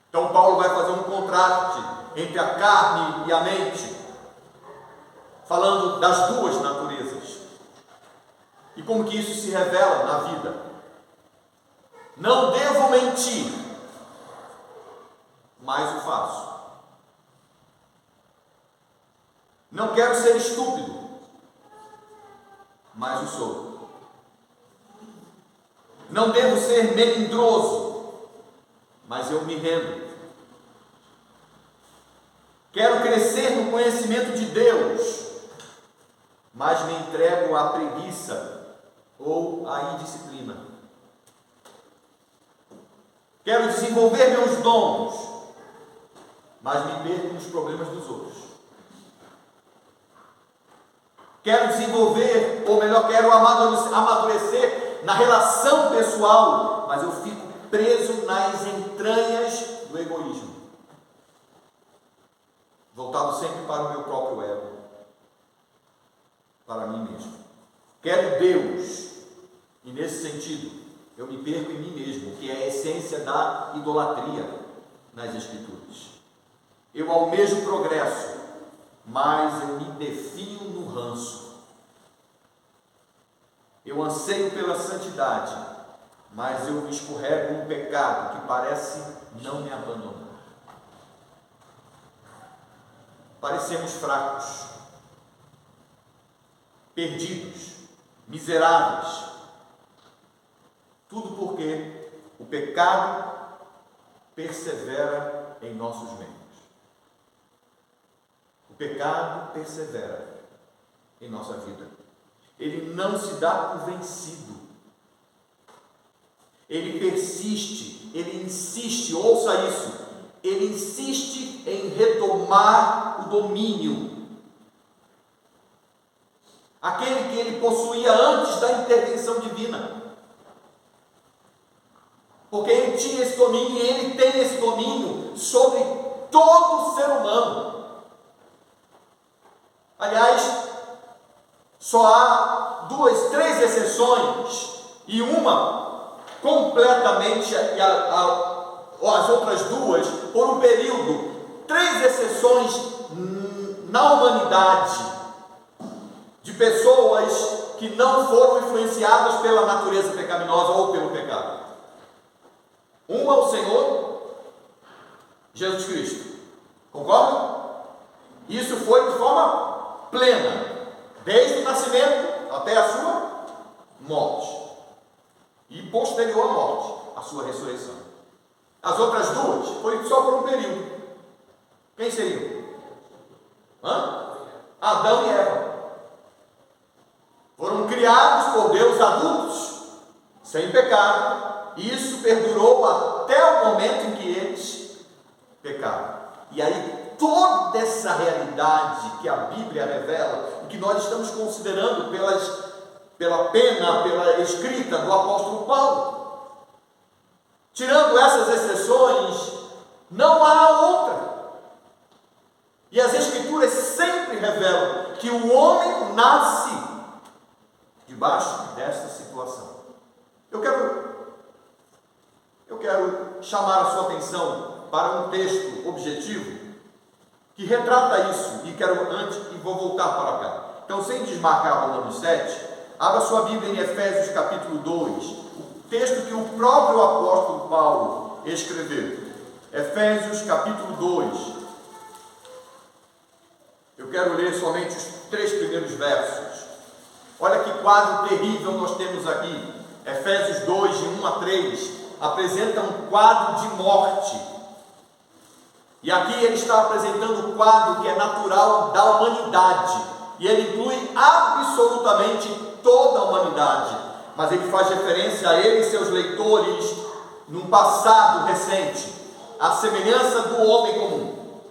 Então Paulo vai fazer um contraste entre a carne e a mente, falando das duas naturezas e como que isso se revela na vida. Não devo mentir, mas o faço. Não quero ser estúpido, mas o sou. Não devo ser melindroso, mas eu me rendo. Quero crescer no conhecimento de Deus, mas me entrego à preguiça ou à indisciplina. Quero desenvolver meus dons, mas me perco nos problemas dos outros. Quero desenvolver, ou melhor, quero amadurecer na relação pessoal, mas eu fico preso nas entranhas do egoísmo, voltado sempre para o meu próprio ego, para mim mesmo. Quero Deus, e nesse sentido eu me perco em mim mesmo, que é a essência da idolatria nas Escrituras. Eu almejo progresso, mas eu me definho no ranço. Eu anseio pela santidade, mas eu me escorrego num pecado que parece não me abandonar. Parecemos fracos, perdidos, miseráveis. Tudo porque o pecado persevera em nossos membros. O pecado persevera em nossa vida. Ele não se dá por vencido. Ele persiste, ele insiste, ouça isso, ele insiste em retomar o domínio aquele que ele possuía antes da intervenção divina. Porque ele tinha esse domínio e ele tem esse domínio sobre todo ser humano. Aliás, só há três exceções, e uma completamente, e as outras duas por um período, três exceções na humanidade, de pessoas que não foram influenciadas pela natureza pecaminosa ou pelo pecado. Uma é o Senhor Jesus Cristo. Concorda? Isso foi de forma plena, desde o nascimento até a sua morte. E posterior à morte, a sua ressurreição. As outras duas foi só por um período. Quem seriam? Adão e Eva. Foram criados por Deus adultos, sem pecado. E isso perdurou até o momento em que eles pecaram. E aí toda essa realidade que a Bíblia revela, e que nós estamos considerando pela pena, pela escrita do apóstolo Paulo, tirando essas exceções, não há outra. E as Escrituras sempre revelam que o homem nasce debaixo dessa situação. Eu quero chamar a sua atenção para um texto objetivo que retrata isso, e vou voltar para cá. Então, sem desmarcar Romanos 7, abra sua Bíblia em Efésios capítulo 2, o texto que o próprio apóstolo Paulo escreveu. Efésios capítulo 2. Eu quero ler somente os 3 primeiros versos. Olha que quadro terrível nós temos aqui. Efésios 2, de 1 a 3, apresenta um quadro de morte. E aqui ele está apresentando o quadro que é natural da humanidade. E ele inclui absolutamente toda a humanidade. Mas ele faz referência a ele e seus leitores num passado recente, à semelhança do homem comum.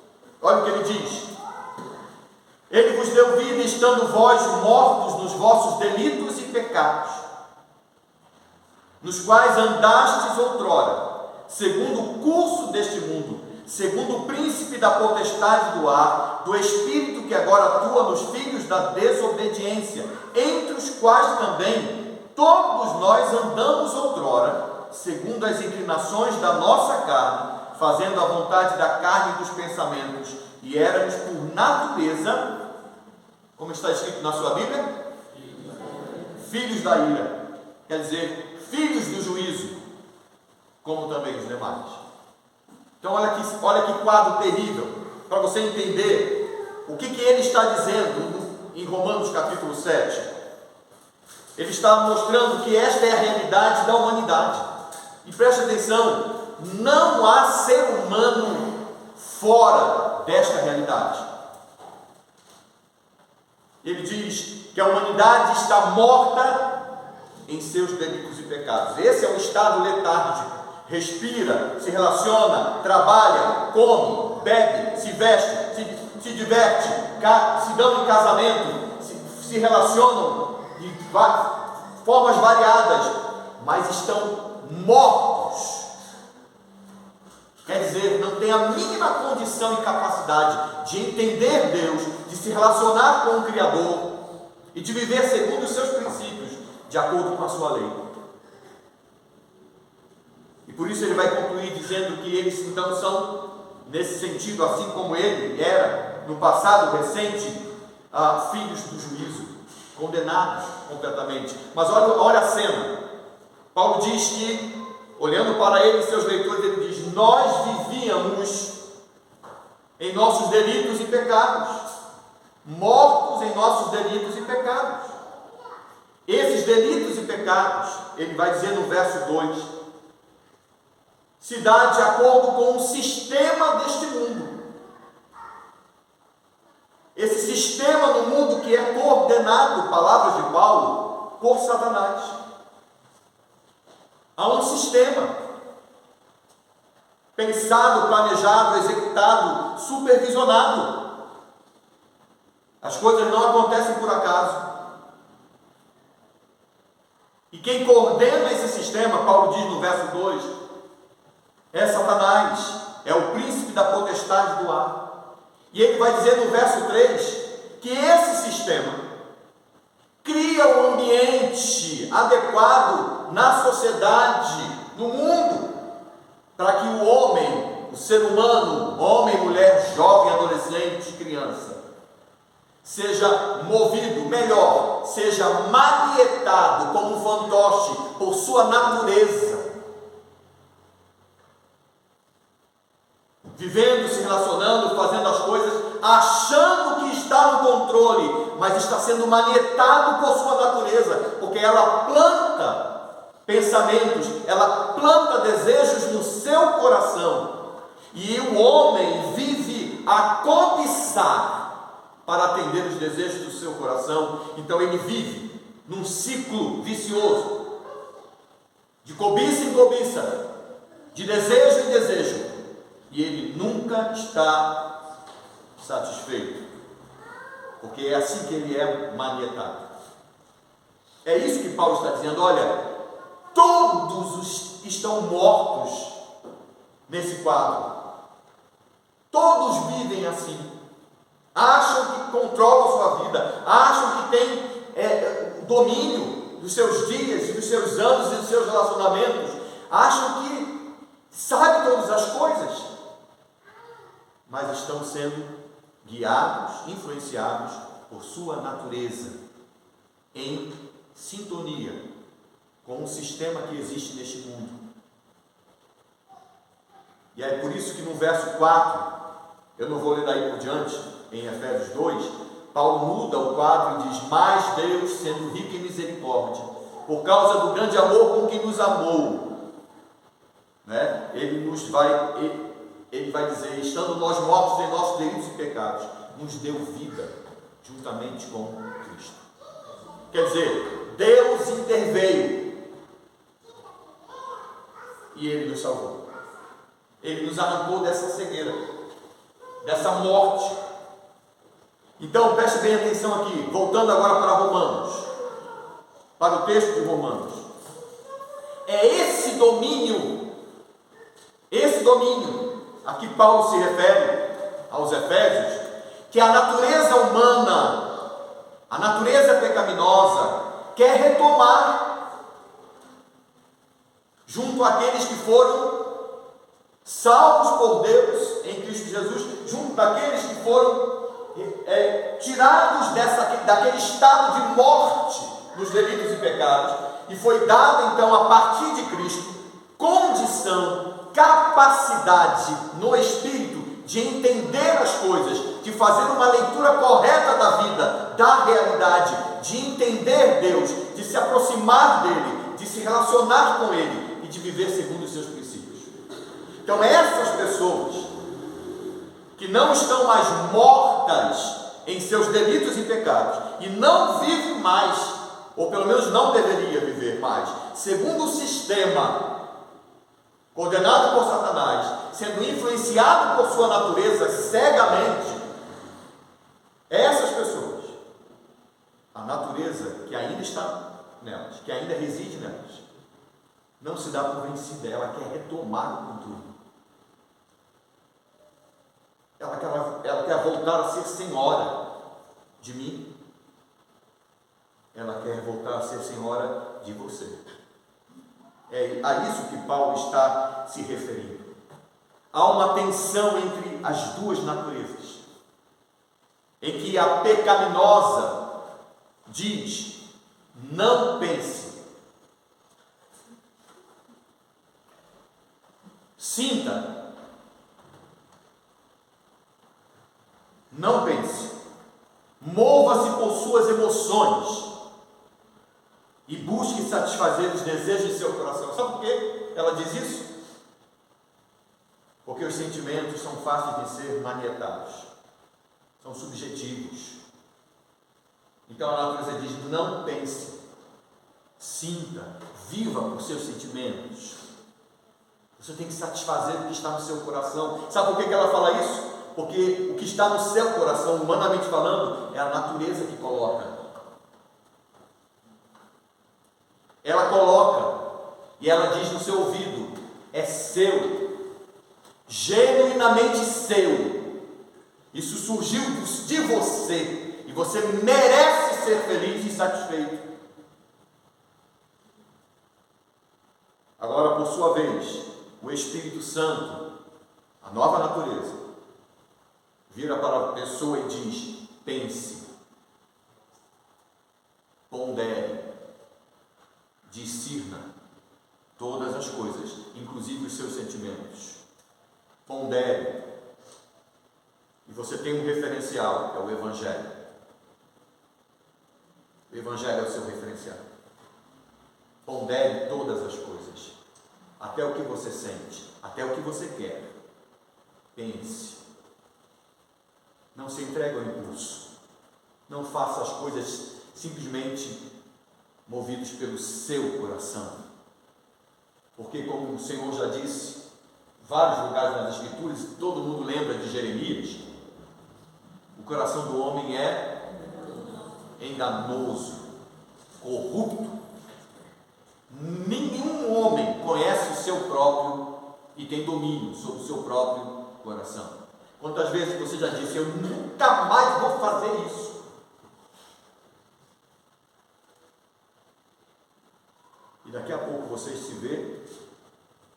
Olha o que ele diz. Ele vos deu vida, estando vós mortos nos vossos delitos e pecados, nos quais andastes outrora, segundo o curso deste mundo, segundo o príncipe da potestade do ar, do espírito que agora atua nos filhos da desobediência, entre os quais também todos nós andamos outrora, segundo as inclinações da nossa carne, fazendo a vontade da carne e dos pensamentos, e éramos por natureza, como está escrito na sua Bíblia, filhos da ira, quer dizer, filhos do juízo, como também os demais. Então olha que quadro terrível, para você entender o que ele está dizendo em Romanos capítulo 7. Ele está mostrando que esta é a realidade da humanidade. E preste atenção, não há ser humano fora desta realidade. Ele diz que a humanidade está morta em seus delitos e pecados. Esse é o estado letárgico. Respira, se relaciona, trabalha, come, bebe, se veste, se diverte, se dão em casamento, se relacionam de formas variadas, mas estão mortos. Quer dizer, não tem a mínima condição e capacidade de entender Deus, de se relacionar com o Criador e de viver segundo os seus princípios, de acordo com a sua lei. E por isso ele vai concluir dizendo que eles então são, nesse sentido, assim como ele era no passado recente, filhos do juízo, condenados completamente. Mas olha a cena. Paulo diz que, olhando para ele e seus leitores, ele diz: nós vivíamos em nossos delitos e pecados, mortos em nossos delitos e pecados. Esses delitos e pecados, ele vai dizer no verso 2, se dá de acordo com o sistema deste mundo. Esse sistema no mundo que é coordenado, palavras de Paulo, por Satanás. Há um sistema pensado, planejado, executado, supervisionado. As coisas não acontecem por acaso. E quem coordena esse sistema, Paulo diz no verso 2, é Satanás, é o príncipe da potestade do ar. E ele vai dizer no verso 3 que esse sistema cria um ambiente adequado na sociedade, no mundo, para que o homem, o ser humano, homem, mulher, jovem, adolescente, criança, seja movido, melhor, seja manietado como um fantoche por sua natureza, vivendo, se relacionando, fazendo as coisas, achando que está no controle, mas está sendo manietado por sua natureza, porque ela planta pensamentos, ela planta desejos no seu coração, e o homem vive a cobiçar para atender os desejos do seu coração. Então ele vive num ciclo vicioso, de cobiça em cobiça, de desejo em desejo, e ele nunca está satisfeito, porque é assim que ele é manietado. É isso que Paulo está dizendo. Olha, todos estão mortos nesse quadro, todos vivem assim, acham que controlam a sua vida, acham que têm domínio dos seus dias, dos seus anos e dos seus relacionamentos, acham que sabem todas as coisas, mas estão sendo guiados, influenciados por sua natureza, em sintonia com o sistema que existe neste mundo. E é por isso que no verso 4, eu não vou ler daí por diante, em Efésios 2, Paulo muda o quadro e diz: mas Deus, sendo rico em misericórdia, por causa do grande amor com que nos amou, né? Ele vai dizer, estando nós mortos em nossos delitos e pecados, nos deu vida juntamente com Cristo. Quer dizer, Deus interveio e Ele nos salvou. Ele nos arrancou dessa cegueira, dessa morte. Então preste bem atenção aqui, voltando agora para Romanos, para o texto de Romanos. É esse domínio a que Paulo se refere aos Efésios, que a natureza humana, a natureza pecaminosa, quer retomar junto àqueles que foram salvos por Deus em Cristo Jesus, junto daqueles que foram tirados daquele estado de morte nos delitos e pecados, e foi dado então a partir de Cristo condição, capacidade no Espírito de entender as coisas, de fazer uma leitura correta da vida, da realidade, de entender Deus, de se aproximar dele, de se relacionar com ele e de viver segundo os seus princípios. Então essas pessoas que não estão mais mortas em seus delitos e pecados e não vivem mais, ou pelo menos não deveria viver mais, segundo o sistema coordenado por Satanás, sendo influenciado por sua natureza cegamente, essas pessoas, a natureza que ainda está nelas, que ainda reside nelas, não se dá por vencida, ela quer retomar o controle. Ela quer voltar a ser senhora de mim. Ela quer voltar a ser senhora de você. É a isso que Paulo está se referindo. Há uma tensão entre as duas naturezas, em que a pecaminosa diz: não pense, sinta, não pense, mova-se por suas emoções e busque satisfazer os desejos de seu coração. Sabe por que ela diz isso? Porque os sentimentos são fáceis de ser manietados, são subjetivos. Então a natureza diz: não pense, sinta, viva por seus sentimentos. Você tem que satisfazer o que está no seu coração. Sabe por que ela fala isso? Porque o que está no seu coração, humanamente falando, é a natureza que coloca. ela coloca e ela diz no seu ouvido: é seu, genuinamente seu. Isso surgiu de você e você merece ser feliz e satisfeito. Agora, por sua vez, o Espírito Santo, a nova natureza, vira para a pessoa e diz: pense, pondere, discirna todas as coisas, inclusive os seus sentimentos. Pondere. E você tem um referencial, que é o Evangelho. O Evangelho é o seu referencial. Pondere todas as coisas, até o que você sente, até o que você quer. Pense. Não se entregue ao impulso. Não faça as coisas simplesmente movidos pelo seu coração. Porque, como o Senhor já disse, vários lugares nas Escrituras, todo mundo lembra de Jeremias, o coração do homem é enganoso, corrupto. Nenhum homem conhece o seu próprio e tem domínio sobre o seu próprio coração. Quantas vezes você já disse: eu nunca mais vou fazer isso? E daqui a pouco você se vê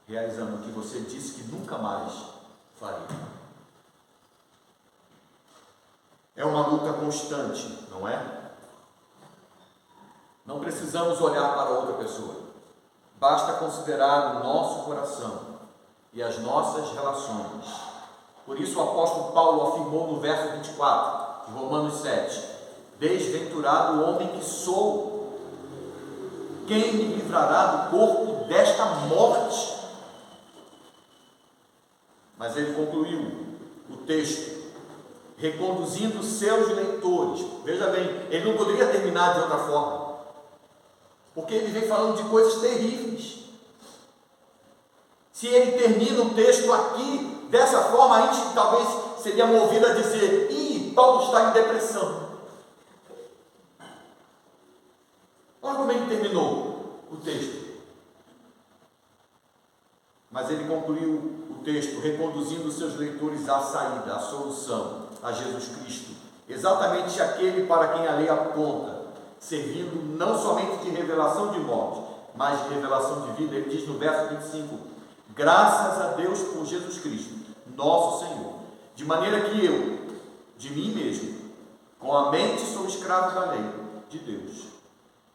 realizando o que você disse que nunca mais faria. É uma luta constante, não é? Não precisamos olhar para outra pessoa. Basta considerar o nosso coração e as nossas relações. Por isso o apóstolo Paulo afirmou no verso 24 de Romanos 7: desventurado o homem que sou, quem me livrará do corpo desta morte? Mas ele concluiu o texto reconduzindo seus leitores. Veja bem, ele não poderia terminar de outra forma, porque ele vem falando de coisas terríveis. Se ele termina o texto aqui dessa forma, a gente talvez seria movido a dizer: ih, Paulo está em depressão. Olha como ele terminou o texto. Mas ele concluiu o texto reconduzindo seus leitores à saída, à solução, a Jesus Cristo, exatamente aquele para quem a lei aponta, servindo não somente de revelação de morte, mas de revelação de vida. Ele diz no verso 25: graças a Deus por Jesus Cristo, nosso Senhor, de maneira que eu, de mim mesmo, com a mente sou escravo da lei de Deus,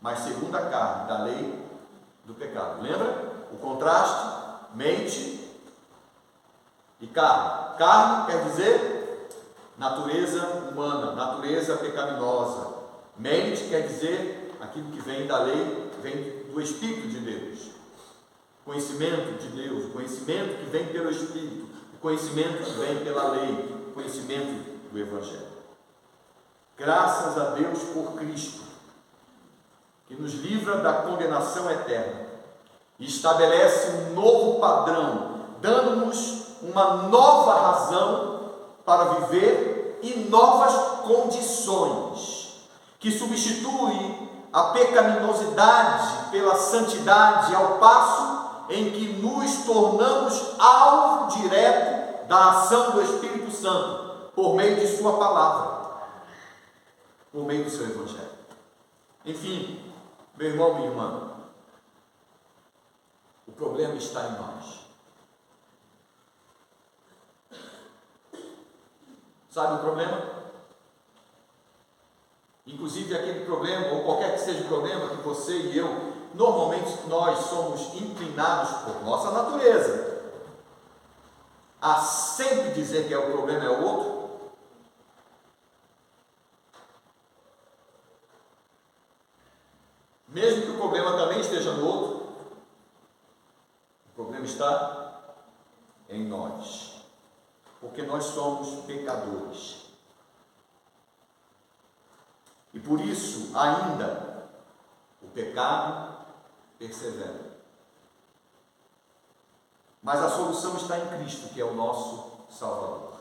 mas segundo a carne, da lei do pecado. Lembra o contraste? Mente e carne. Carne quer dizer natureza humana, natureza pecaminosa. Mente quer dizer aquilo que vem da lei, vem do Espírito de Deus. Conhecimento de Deus, conhecimento que vem pelo Espírito, conhecimento que vem pela lei, conhecimento do Evangelho. Graças a Deus por Cristo, que nos livra da condenação eterna e estabelece um novo padrão, dando-nos uma nova razão para viver e novas condições, que substitui a pecaminosidade pela santidade, ao passo em que nos tornamos alvo direto da ação do Espírito Santo, por meio de sua palavra, por meio do seu Evangelho. Enfim, meu irmão, minha irmã, o problema está em nós. Sabe o problema? Inclusive aquele problema, ou qualquer que seja o problema que você e eu, normalmente nós somos inclinados por nossa natureza a sempre dizer que o problema é o outro. Mesmo que o problema também esteja no outro, o problema está em nós, porque nós somos pecadores. E por isso, ainda, o pecado persevera. Mas a solução está em Cristo, que é o nosso Salvador.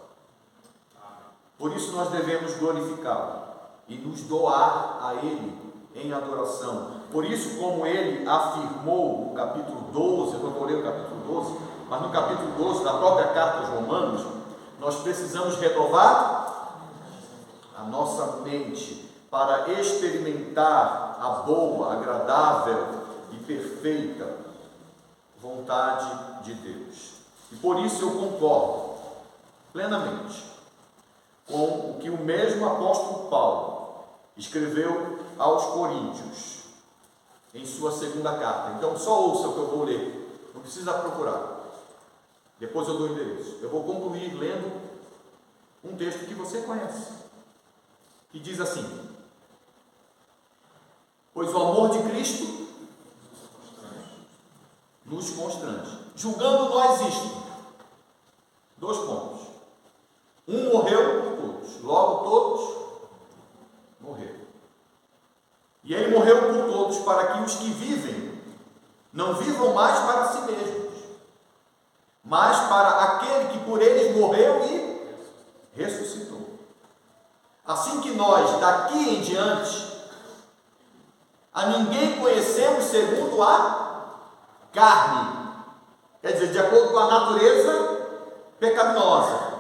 Por isso nós devemos glorificá-lo e nos doar a Ele em adoração. Por isso, como ele afirmou no capítulo 12, eu não vou ler o capítulo 12, mas no capítulo 12 da própria carta aos Romanos, nós precisamos renovar a nossa mente para experimentar a boa, agradável e perfeita vontade de Deus. E por isso eu concordo plenamente com o que o mesmo apóstolo Paulo escreveu aos Coríntios em sua segunda carta. Então só ouça o que eu vou ler, não precisa procurar, depois eu dou o endereço. Eu vou concluir lendo um texto que você conhece, que diz assim: pois o amor de Cristo nos constrange, julgando nós isto, 2 pontos, um morreu por todos, logo todos morreram, e ele morreu por todos, para que os que vivem não vivam mais para si mesmos, mas para aquele que por eles morreu e ressuscitou. Assim que nós daqui em diante a ninguém conhecemos segundo a carne, quer dizer, de acordo com a natureza pecaminosa.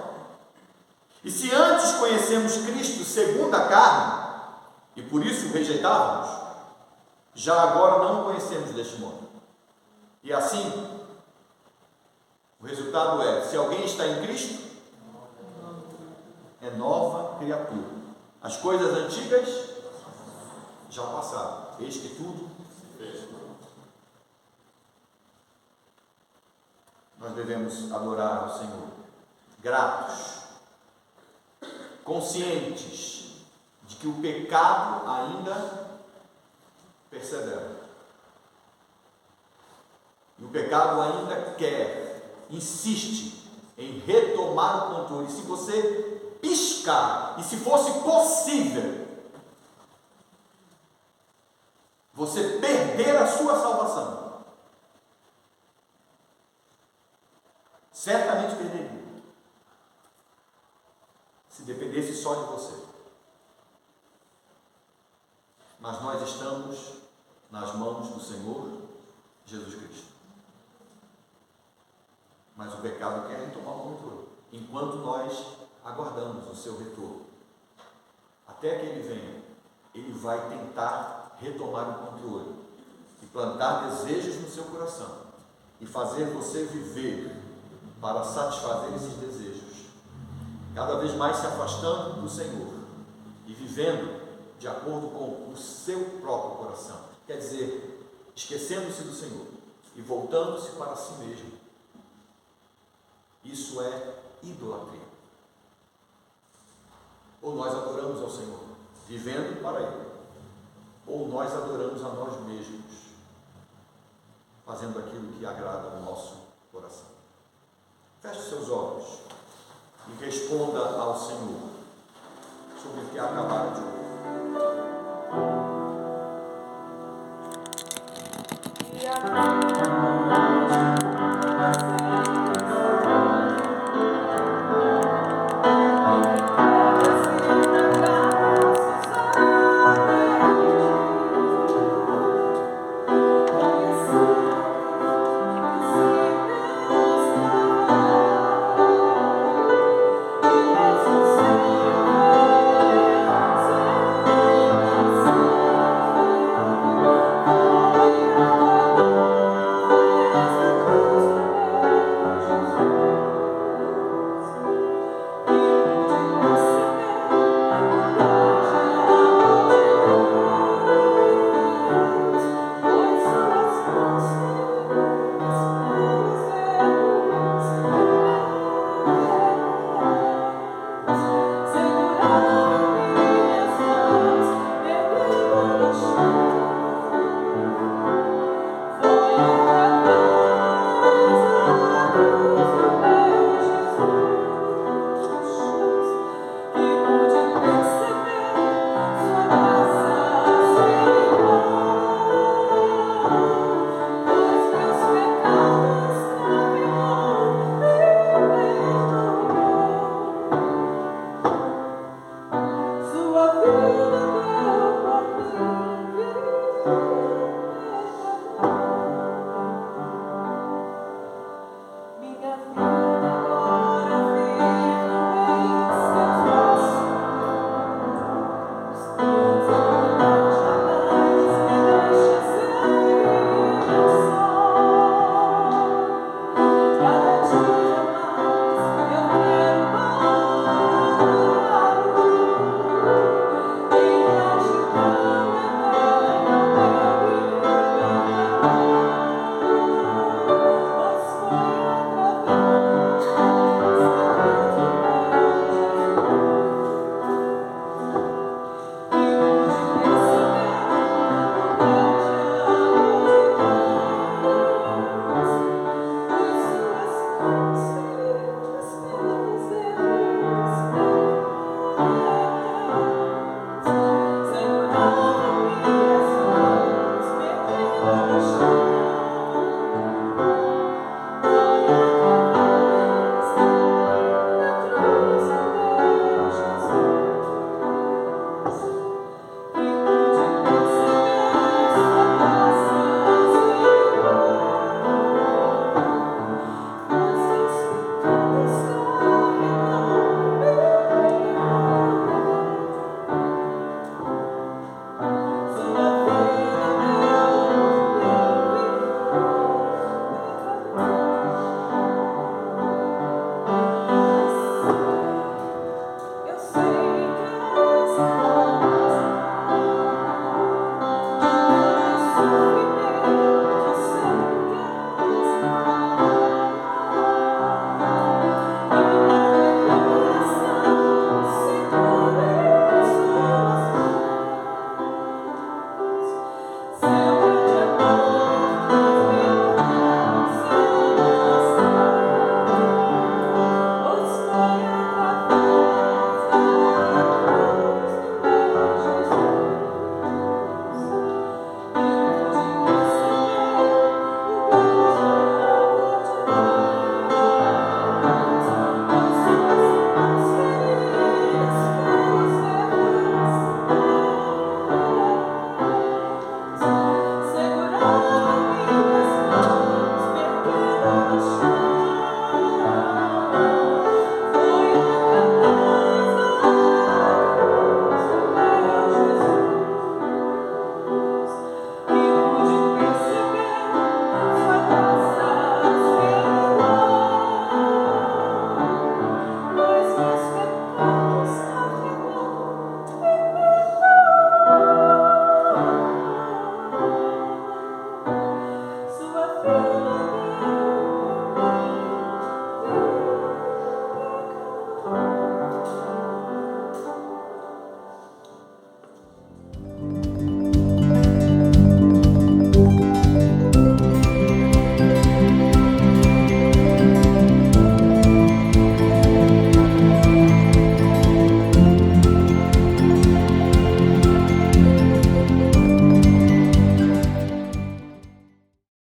E se antes conhecemos Cristo segundo a carne, e por isso o rejeitávamos, já agora não o conhecemos deste modo. E assim, o resultado é: se alguém está em Cristo, é nova criatura. As coisas antigas já passaram, eis que tudo se fez. Nós devemos adorar ao Senhor, gratos, conscientes de que o pecado ainda persevera. E o pecado ainda insiste em retomar o controle. E se você piscar, e se fosse possível, você perder a sua salvação, certamente perderia, se dependesse só de você. Mas nós estamos nas mãos do Senhor Jesus Cristo. Mas o pecado quer tomar o controle, enquanto nós aguardamos o seu retorno. Até que ele venha, ele vai tentar retomar o controle e plantar desejos no seu coração e fazer você viver para satisfazer esses desejos, cada vez mais se afastando do Senhor e vivendo de acordo com o seu próprio coração, quer dizer, esquecendo-se do Senhor e voltando-se para si mesmo. Isso é idolatria. Ou nós adoramos ao Senhor, vivendo para Ele, ou nós adoramos a nós mesmos, fazendo aquilo que agrada ao nosso coração. Feche seus olhos e responda ao Senhor sobre o que acabaram de ouvir. E a